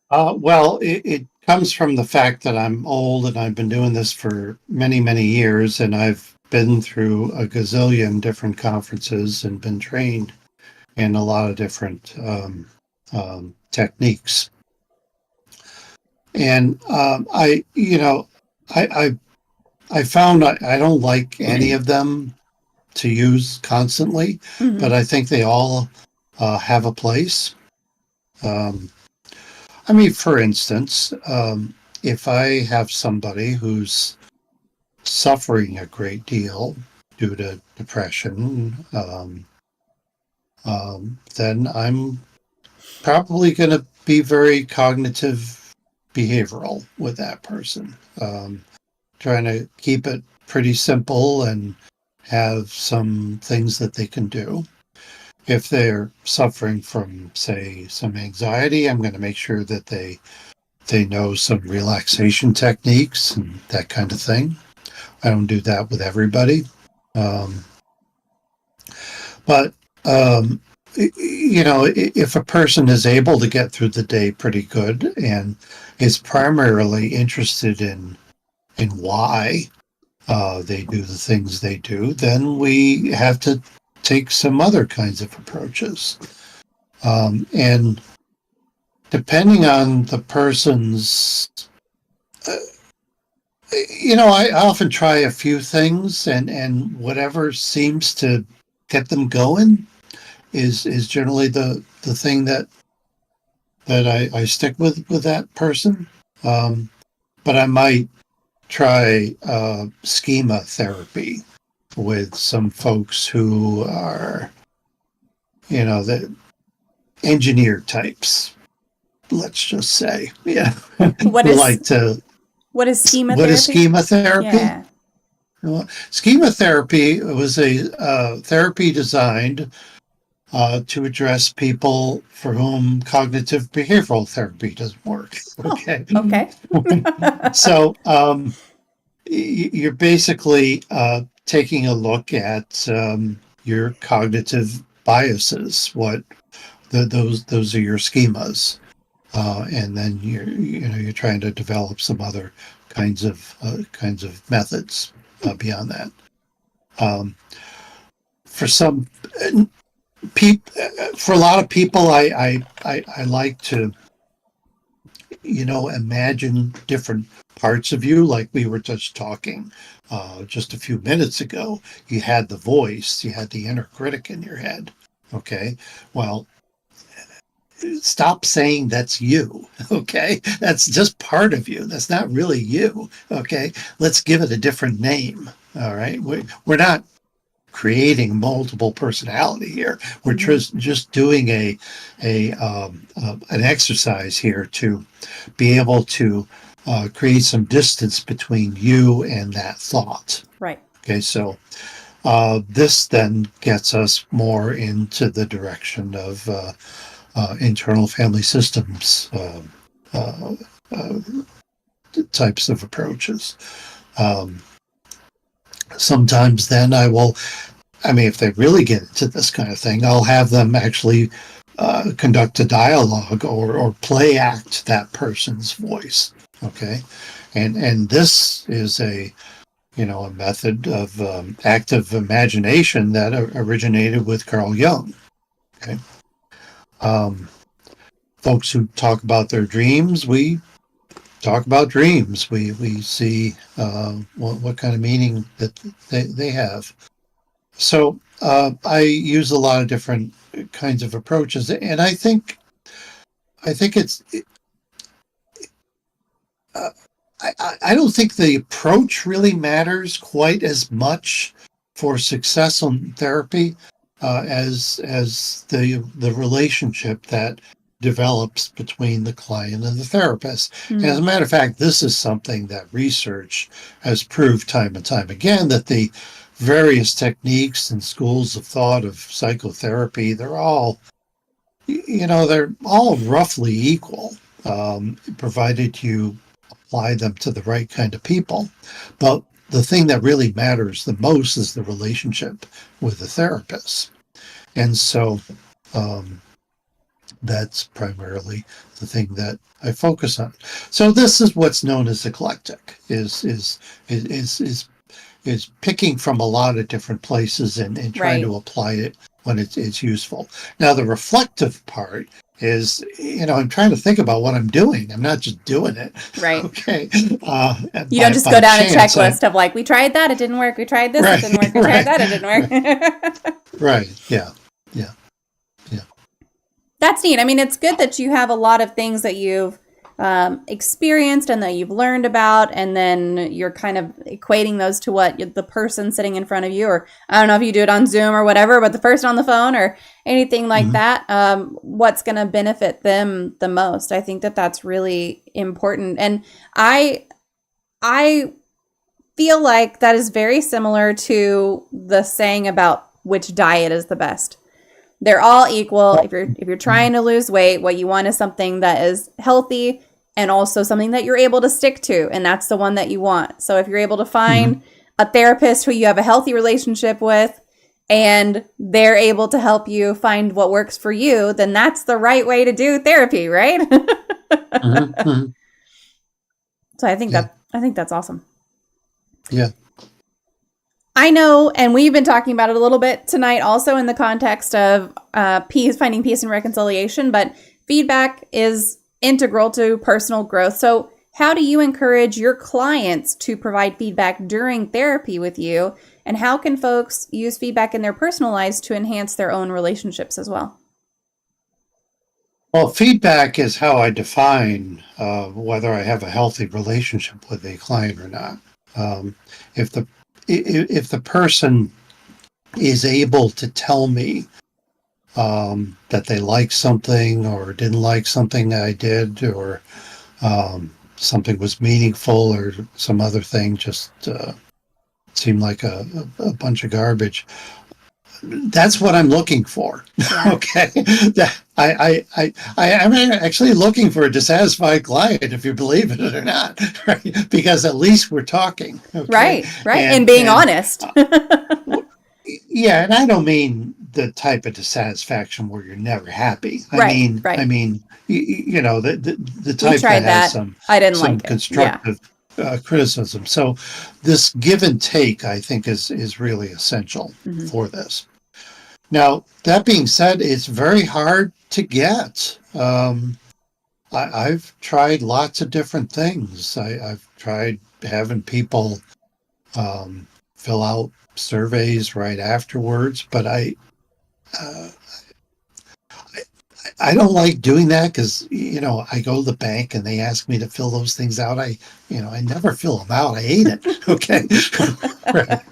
Well, it comes from the fact that I'm old and I've been doing this for many, many years, and I've been through a gazillion different conferences and been trained in a lot of different techniques. And I, I found I don't like any of them to use constantly, but Mm-hmm. I think they all have a place. Um, I mean, for instance, if I have somebody who's suffering a great deal due to depression, then I'm probably going to be very cognitive behavioral with that person, trying to keep it pretty simple and have some things that they can do. If they're suffering from, say, some anxiety, I'm going to make sure that they know some relaxation techniques and that kind of thing. I don't do that with everybody. Um, but, if a person is able to get through the day pretty good and is primarily interested in why they do the things they do, then we have to take some other kinds of approaches. And depending on the person's I often try a few things, and whatever seems to get them going is generally the thing that I stick with that person. But I might try schema therapy with some folks who are, the engineer types. Let's just say, yeah, What who is like to. what is schema What is therapy? schema therapy? Yeah. Well, schema therapy was a therapy designed to address people for whom cognitive behavioral therapy doesn't work. Oh, Okay. okay. So you're basically taking a look at your cognitive biases, what those are your schemas. And then you're trying to develop some other kinds of methods beyond that. Um, for some for a lot of people, I like to imagine different parts of you, like we were just talking just a few minutes ago. You had the voice, you had the inner critic in your head. Okay, well, stop saying that's you. Okay, that's just part of you, that's not really you. Okay, let's give it a different name. All right, we're not creating multiple personality here. We're Mhm. just doing an exercise here to be able to create some distance between you and that thought. Right. Okay, so this then gets us more into the direction of internal family systems uh, uh, types of approaches. Um, Sometimes then if they really get into this kind of thing, I'll have them actually conduct a dialogue or play act that person's voice. Okay. And this is a method of active imagination that originated with Carl Jung. Okay. Um, Folks who talk about their dreams, we talk about dreams. We see what kind of meaning that they have. So I use a lot of different kinds of approaches, and I think it's uh, I don't think the approach really matters quite as much for success in therapy as the relationship that develops between the client and the therapist. And as a Mm. matter of fact, this is something that research has proved time and time again, that the various techniques and schools of thought of psychotherapy, they're all roughly equal, provided you apply them to the right kind of people. But the thing that really matters the most is the relationship with the therapist. And so that's primarily the thing that I focus on. So this is what's known as eclectic, is picking from a lot of different places and trying Right. to apply it when it's useful. Now the reflective part is, I'm trying to think about what I'm doing. I'm not just doing it. Right. Okay. You don't just go down a checklist of like, we tried that, it didn't work. We tried this, Right, it didn't work. We tried that, it didn't work. Right. Yeah. Yeah. Yeah. That's neat. I mean, it's good that you have a lot of things that you've experienced and that you've learned about, and then you're kind of equating those to what the person sitting in front of you, or I don't know if you do it on Zoom or whatever, but the person on the phone or anything like that, what's going to benefit them the most. I think that that's really important. And I feel like that is very similar to the saying about which diet is the best. They're all equal. If you're trying to lose weight, what you want is something that is healthy and also something that you're able to stick to, and that's the one that you want. So if you're able to find a therapist who you have a healthy relationship with and they're able to help you find what works for you, then that's the right way to do therapy, right? So I think that's awesome. Yeah. I know, and we've been talking about it a little bit tonight also in the context of finding peace and reconciliation, but feedback is integral to personal growth. So how do you encourage your clients to provide feedback during therapy with you? And how can folks use feedback in their personal lives to enhance their own relationships as well? Well, feedback is how I define whether I have a healthy relationship with a client or not. If the person is able to tell me that they like something or didn't like something I did, or something was meaningful, or some other thing just seemed like a bunch of garbage, that's what I'm looking for. Yeah. Okay. I'm actually looking for a dissatisfied client, if you believe it or not, right? Because at least we're talking. Okay? Right. And being honest. Yeah, and I don't mean the type of dissatisfaction where you're never happy. I mean, the type that has some I didn't like it. constructive criticism. So this give and take, I think, is really essential for this. Now, that being said, it's very hard to get. I've tried lots of different things. I've tried having people fill out surveys right afterwards, but I don't like doing that because, I go to the bank and they ask me to fill those things out. I never fill them out. I hate it. Okay. Right.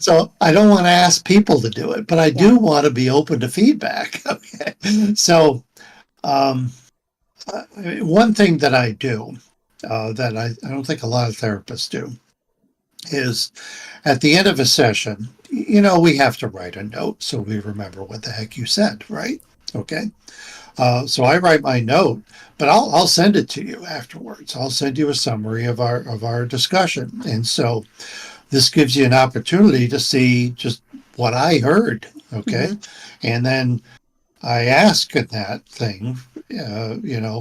So I don't want to ask people to do it, but I do want to be open to feedback. Okay. So one thing that I do that I don't think a lot of therapists do is at the end of a session, we have to write a note so we remember what the heck you said, right? Okay. So I write my note, but I'll send it to you afterwards. I'll send you a summary of our discussion. And so this gives you an opportunity to see just what I heard. Okay. And then I ask in that thing,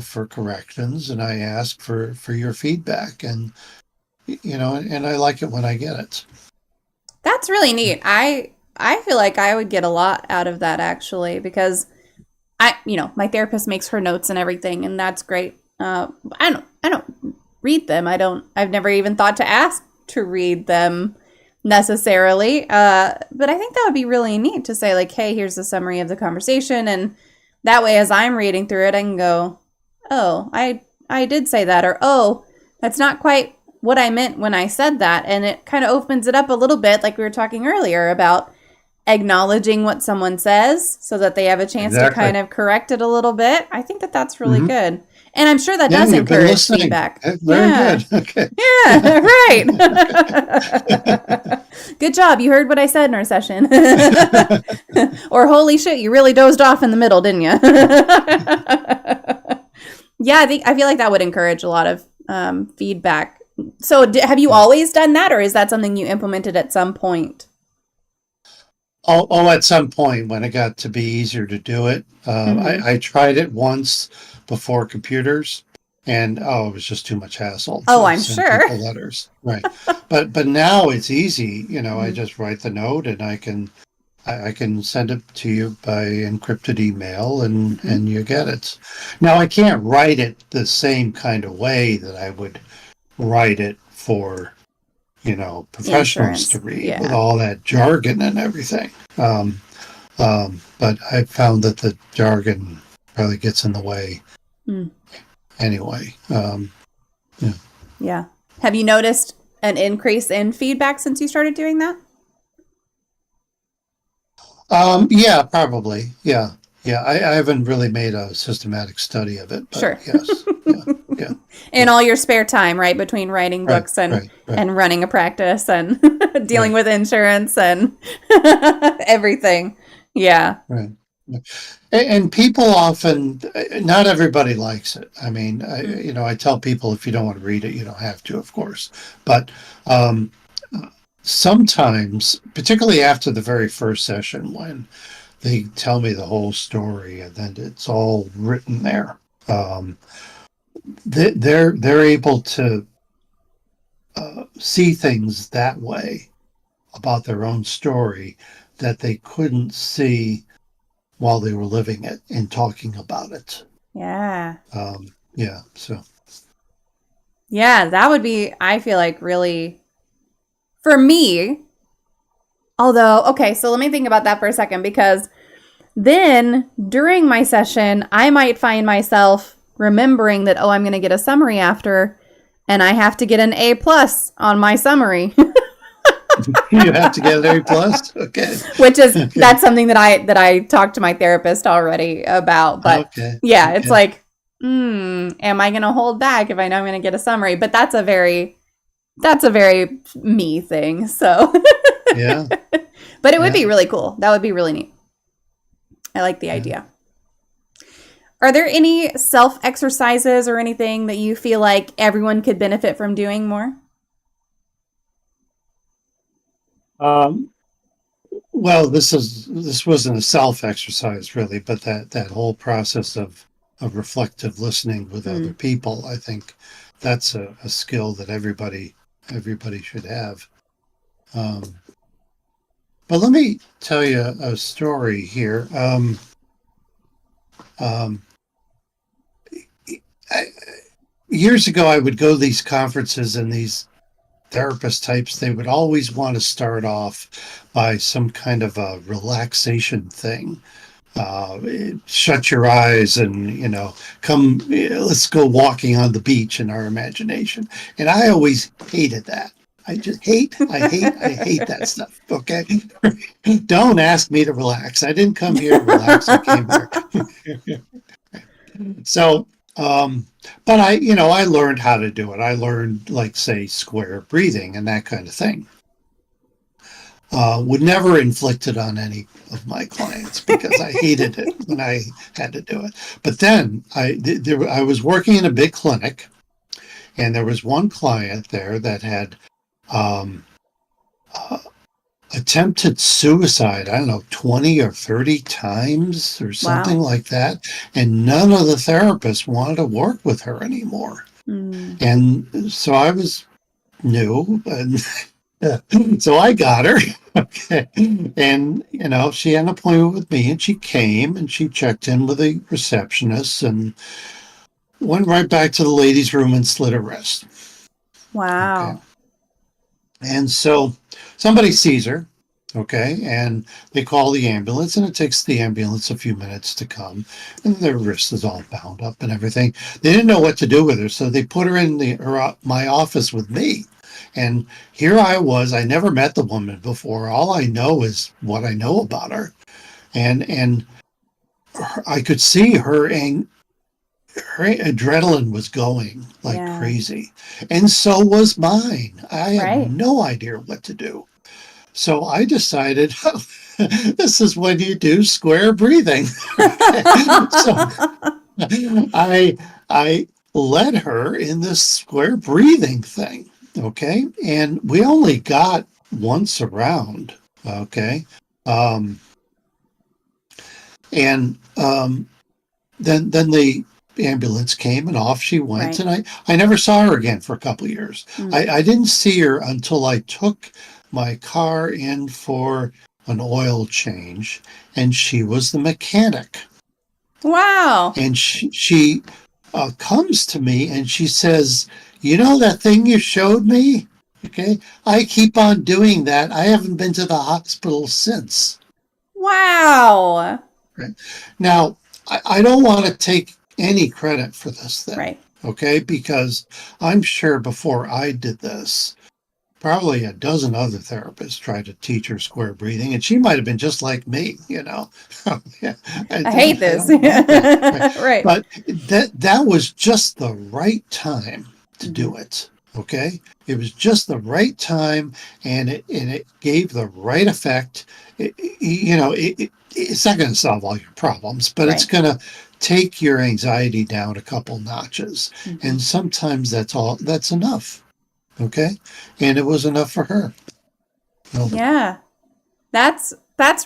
for corrections, and I ask for your feedback, and and I like it when I get it. That's really neat. I feel like I would get a lot out of that, actually, because my therapist makes her notes and everything, and that's great. I don't read them. I've never even thought to ask to read them necessarily. But I think that would be really neat to say, like, hey, here's the summary of the conversation. And that way, as I'm reading through it, I can go, oh, I did say that, or, oh, that's not quite what I meant when I said that. And it kind of opens it up a little bit, like we were talking earlier about acknowledging what someone says so that they have a chance to kind of correct it a little bit. I think that that's really good. And I'm sure that does encourage feedback. Very good. Okay. Yeah, right. Good job. You heard what I said in our session. Or holy shit, you really dozed off in the middle, didn't you? Yeah, I feel like that would encourage a lot of feedback So have you always done that, or is that something you implemented at some point? At some point when it got to be easier to do it, Mm-hmm. I tried it once before computers, and it was just too much hassle Oh, to I'm send sure. people letters. Right, but now it's easy. I Mm-hmm. just write the note, and I can send it to you by encrypted email, and you get it. Now I can't write it the same kind of way that I would write it for professionals to Insurance. read with Yeah. all that jargon and everything. But I found that the jargon probably gets in the way Mm. anyway. Yeah. Yeah. Have you noticed an increase in feedback since you started doing that? Yeah, probably. Yeah. Yeah. I haven't really made a systematic study of it, but Sure. yes. Yeah. Yeah. In all your spare time, right? Between writing Right. books and Right. Right. and running a practice and dealing Right. with insurance and everything. Yeah. Right. And people often, not everybody likes it. I mean, Mm. I tell people if you don't want to read it, you don't have to, of course. But um, sometimes, particularly after the very first session, when they tell me the whole story and then it's all written there, they're able to see things that way about their own story that they couldn't see while they were living it and talking about it. Yeah. Yeah. So, Yeah, that would be, I feel like, really, for me, although, okay, so let me think about that for a second because then during my session, I might find myself remembering that, oh, I'm going to get a summary after, and I have to get an A plus on my summary. you have to get an A plus. Okay. Which is Okay. that's something that I talked to my therapist already about. But Okay. yeah, it's Okay. like, am I going to hold back if I know I'm going to get a summary? But that's a very me thing. So, Yeah. but it would Yeah. be really cool. That would be really neat. I like the Yeah. idea. Are there any self exercises or anything that you feel like everyone could benefit from doing more? Um, well, this wasn't a self exercise really, but that whole process of reflective listening with other Mm. people, I think that's a skill that everybody should have. Um, but let me tell you a story here. Um, I, Years ago, I would go to these conferences and these therapist types, they would always want to start off by some kind of a relaxation thing. Shut your eyes and, come, let's go walking on the beach in our imagination. And I always hated that. I hate that stuff. Okay. Don't ask me to relax. I didn't come here to relax. I came here. So, but I learned how to do it. I learned, like, say, square breathing and that kind of thing. Would never inflict it on any of my clients because I hated it when I had to do it. But then I was working in a big clinic, and there was one client there that had um, uh, attempted suicide, I don't know, 20 or 30 times or something Wow. like that. And none of the therapists wanted to work with her anymore. Mm. And so I was new, and so I got her. Okay. And, she had an appointment with me, and she came and she checked in with the receptionist and went right back to the ladies' room and slid her wrist. Okay. Wow. And so somebody sees her, okay, and they call the ambulance, and it takes the ambulance a few minutes to come, and their wrist is all bound up and everything. They didn't know what to do with her, so they put her in my office with me. And here I was. I never met the woman before. All I know is what I know about her, and I could see her adrenaline was going like Yeah. crazy, and so was mine. I had Right. no idea what to do. So I decided, this is when you do square breathing. Okay. So I led her in this square breathing thing. Okay. And we only got once around. Okay. Um, and then the ambulance came and off she went. Right. And I never saw her again for a couple of years. I didn't see her until I took my car in for an oil change, and she was the mechanic. Wow. And she comes to me and she says, "You know that thing you showed me? Okay, I keep on doing that. I haven't been to the hospital since." Wow. Right. Now, I don't want to take any credit for this thing, Right. okay? Because I'm sure before I did this, probably a dozen other therapists tried to teach her square breathing, and she might have been just like me, you know. Yeah, I hate this. I don't want that. Right. But that was just the right time to do it. Okay, it was just the right time, and it gave the right effect. It's not going to solve all your problems, but it's Right. going to take your anxiety down a couple notches. And sometimes that's enough. Okay. And it was enough for her. No. Yeah. That's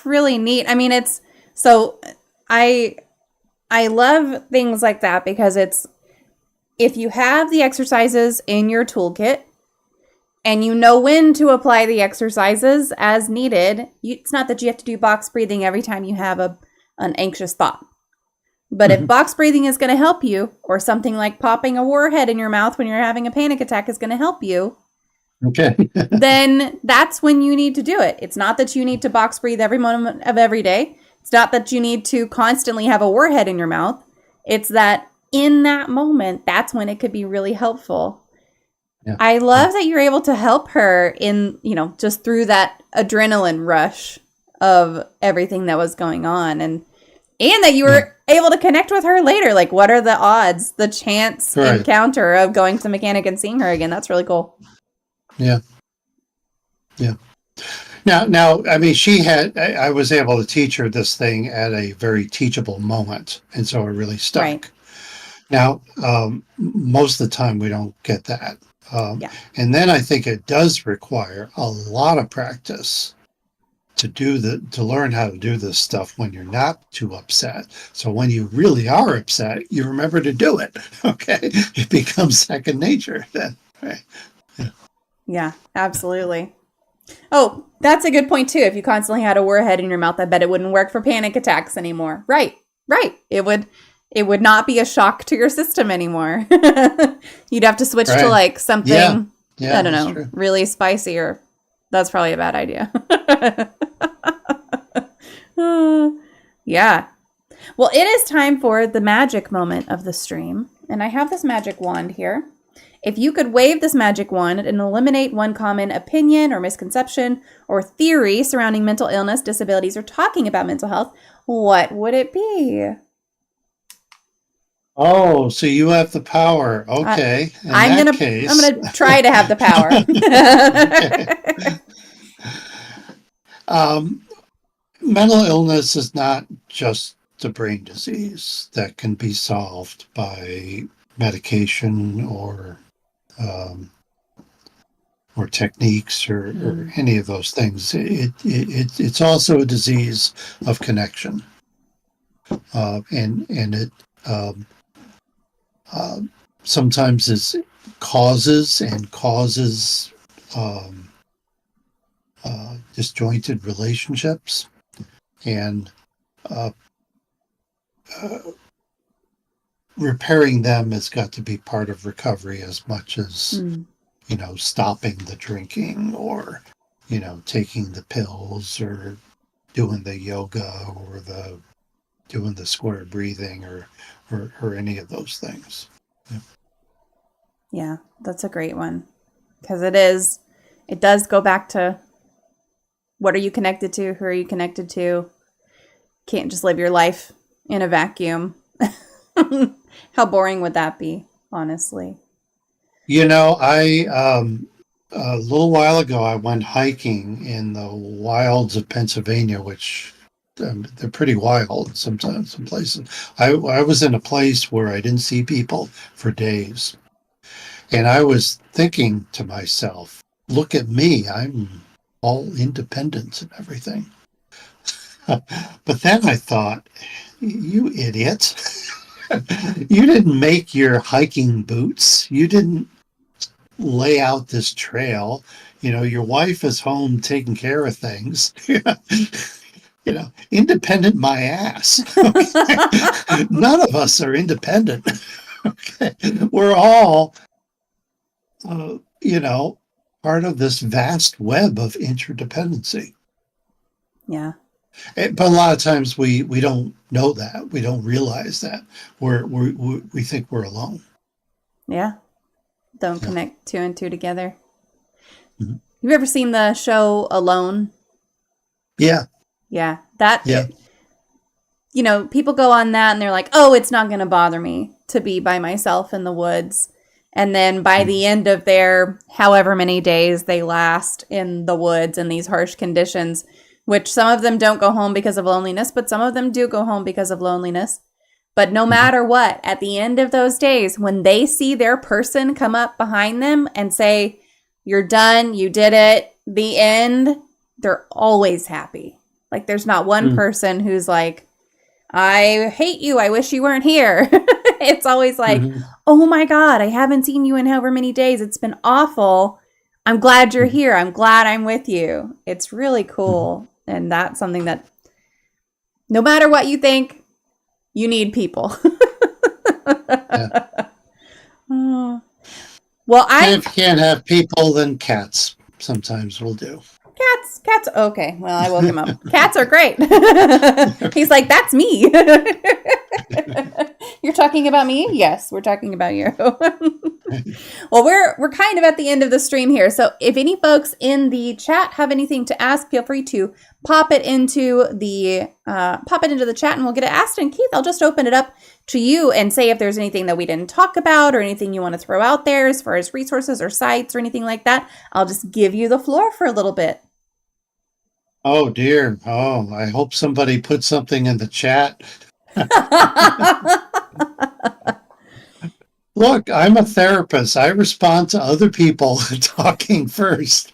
really neat. I mean, it's so I love things like that because it's if you have the exercises in your toolkit and you know when to apply the exercises as needed, it's not that you have to do box breathing every time you have an anxious thought. But if box breathing is going to help you, or something like popping a warhead in your mouth when you're having a panic attack is going to help you, Okay. then that's when you need to do it. It's not that you need to box breathe every moment of every day. It's not that you need to constantly have a warhead in your mouth. It's that in that moment, that's when it could be really helpful. Yeah. I love that you're able to help her in, just through that adrenaline rush of everything that was going on. And that you were able to connect with her later. Like, what are the odds, the chance encounter of going to the mechanic and seeing her again? That's really cool. Yeah. Yeah. Now, I mean, I was able to teach her this thing at a very teachable moment. And so it really stuck. Right. Now, most of the time we don't get that. Yeah. And then I think it does require a lot of practice to learn how to do this stuff when you're not too upset. So when you really are upset, you remember to do it. Okay. It becomes second nature then. Right. Yeah, absolutely. Oh, that's a good point too. If you constantly had a warhead in your mouth, I bet it wouldn't work for panic attacks anymore. Right. It would not be a shock to your system anymore. You'd have to switch to like something, I don't know, really spicy, or that's probably a bad idea. Yeah. Well, it is time for the magic moment of the stream. And I have this magic wand here. If you could wave this magic wand and eliminate one common opinion or misconception or theory surrounding mental illness, disabilities, or talking about mental health, what would it be? Oh, so you have the power. Okay. I'm gonna try to have the power. Mental illness is not just a brain disease that can be solved by medication or techniques or any of those things. It's also a disease of connection, and it sometimes is causes disjointed relationships, and repairing them has got to be part of recovery as much as stopping the drinking or taking the pills or doing the yoga or doing the square breathing or any of those things. Yeah, that's a great one, because it does go back to what are you connected to? Who are you connected to? Can't just live your life in a vacuum. How boring would that be, honestly? A little while ago, I went hiking in the wilds of Pennsylvania, which they're pretty wild sometimes. Some places. I was in a place where I didn't see people for days, and I was thinking to myself, "Look at me! I'm all independent and everything." But then I thought, "You idiot! You didn't make your hiking boots. You didn't lay out this trail. Your wife is home taking care of things." Independent my ass. Okay? None of us are independent. Okay? We're all, uh, you know, part of this vast web of interdependency. Yeah. But a lot of times we don't know that. We don't realize that. We think we're alone. Yeah. Don't Yeah. connect two and two together. Mhm. Have you ever seen the show Alone? Yeah. Yeah. Yeah. People go on that and they're like, oh, it's not going to bother me to be by myself in the woods. And then by Mhm. the end of their however many days they last in the woods in these harsh conditions, which some of them don't go home because of loneliness, but some of them do go home because of loneliness. But no Mhm. matter what, at the end of those days, when they see their person come up behind them and say, you're done, you did it, the end, they're always happy. Like there's not one Mhm. person who's like, I hate you, I wish you weren't here. It's always like, Mhm. oh my God, I haven't seen you in however many days. It's been awful. I'm glad you're Mhm. here. I'm glad I'm with you. It's really Mhm. cool. And that's something that no matter what you think, you need people. Yeah. Oh. Well, And if you can't have people, then cats sometimes will do. cats. Okay, well, I woke him up. Cats are great. He's like, that's me. You're talking about me? Yes, we're talking about you. Well, we're kind of at the end of the stream here. So if any folks in the chat have anything to ask, feel free to pop it into the chat, and we'll get it asked. And Keith, I'll just open it up to you and say if there's anything that we didn't talk about or anything you want to throw out there as far as resources or sites or anything like that. I'll just give you the floor for a little bit. Oh dear. Oh, I hope somebody put something in the chat. Look, I'm a therapist. I respond to other people talking first.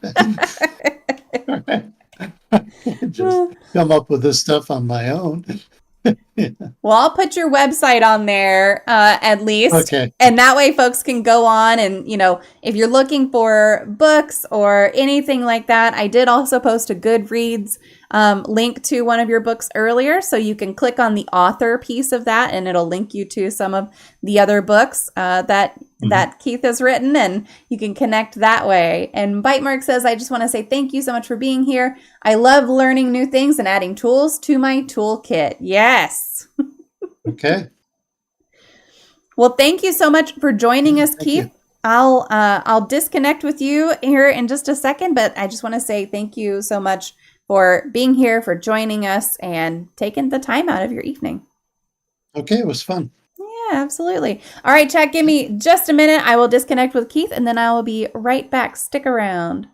Just come up with this stuff on my own. Well, I'll put your website on there at least. Okay. And that way folks can go on and, if you're looking for books or anything like that, I did also post a Goodreads link to one of your books earlier. So you can click on the author piece of that and it'll link you to some of the other books that Mhm. Keith has written, and you can connect that way. And Bite Mark says, I just want to say thank you so much for being here. I love learning new things and adding tools to my toolkit. Yes. Okay. Well, thank you so much for joining us, Thank you. Keith. I'll disconnect with you here in just a second, but I just want to say thank you so much for being here, for joining us, and taking the time out of your evening. Okay, it was fun. Yeah, absolutely. All right, chat, give me just a minute. I will disconnect with Keith, and then I will be right back. Stick around.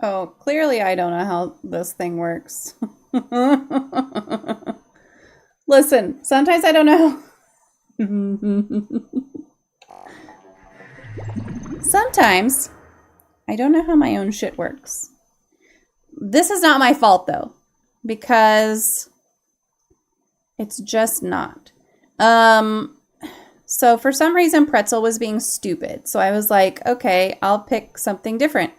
Oh, clearly I don't know how this thing works. Listen, sometimes I don't know. Sometimes I don't know how my own shit works. This is not my fault though, because it's just not. So for some reason Pretzel was being stupid. So I was like, okay, I'll pick something different.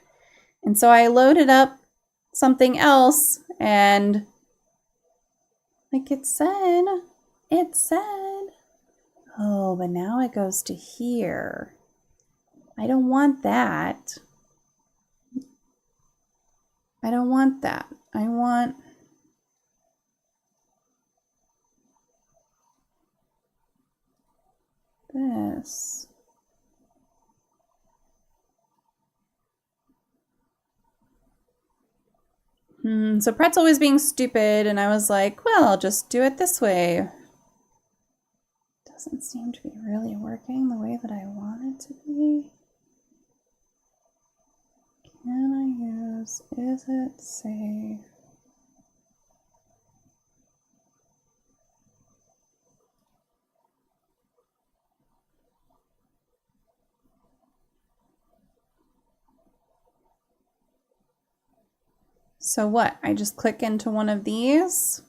And so I loaded up something else and like it said, oh, but now it goes to here. I don't want that. I don't want that. I want this. So Pretzel was being stupid, and I was like, well, I'll just do it this way. Doesn't seem to be really working the way that I want it to be. Can I use, is it safe? So what? I just click into one of these.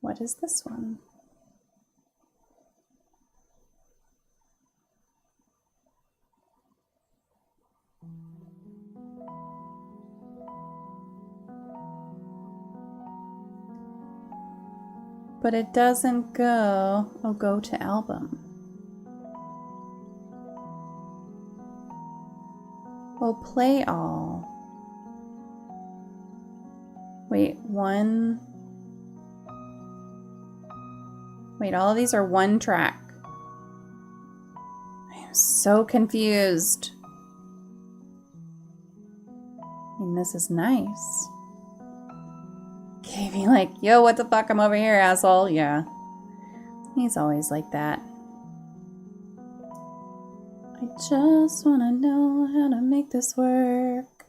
What is this one? But it doesn't go. Oh, go to album. Oh, play all. Wait, one. Wait, all of these are one track. I am so confused. And this is nice. Gave me like, yo, what the fuck? I'm over here, asshole. Yeah. He's always like that. I just want to know how to make this work.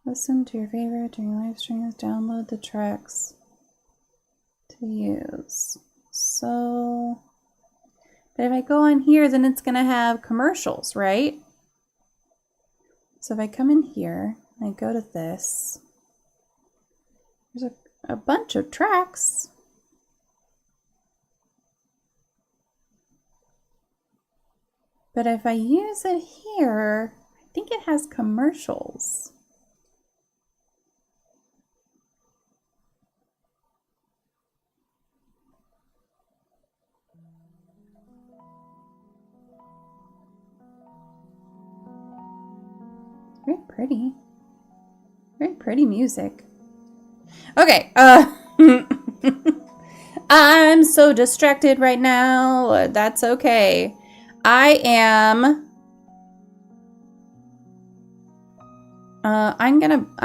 Listen to your favorite during live streams. Download the tracks to use. So, but if I go on here, then it's going to have commercials, right? So if I come in here, I go to this. There's a bunch of tracks. But if I use it here, I think it has commercials. Very pretty. Very pretty music. Okay, I'm so distracted right now. That's okay. I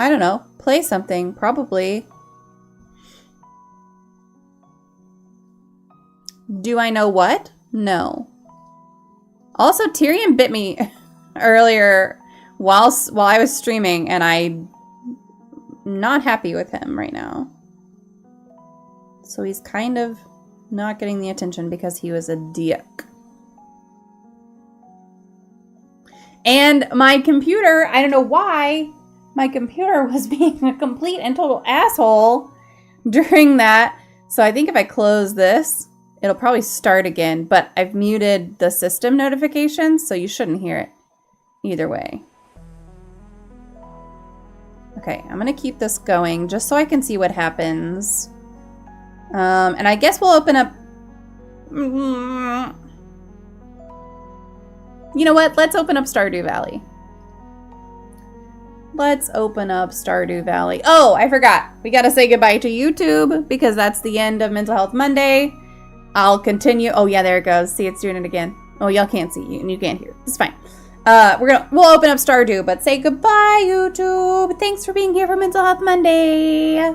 don't know, play something, probably. Do I know what? No. Also, Tyrion bit me earlier while I was streaming, and I'm not happy with him right now. So he's kind of not getting the attention because he was a dick. And my computer, I don't know why, my computer was being a complete and total asshole during that. So I think if I close this, it'll probably start again. But I've muted the system notifications, so you shouldn't hear it either way. Okay, I'm going to keep this going just so I can see what happens. And I guess we'll open up... You know what? Let's open up Stardew Valley. Let's open up Stardew Valley. Oh, I forgot. We got to say goodbye to YouTube because that's the end of Mental Health Monday. I'll continue. Oh, yeah, there it goes. See, it's doing it again. Oh, y'all can't see you and you can't hear. It's fine. We'll open up Stardew, but say goodbye, YouTube. Thanks for being here for Mental Health Monday.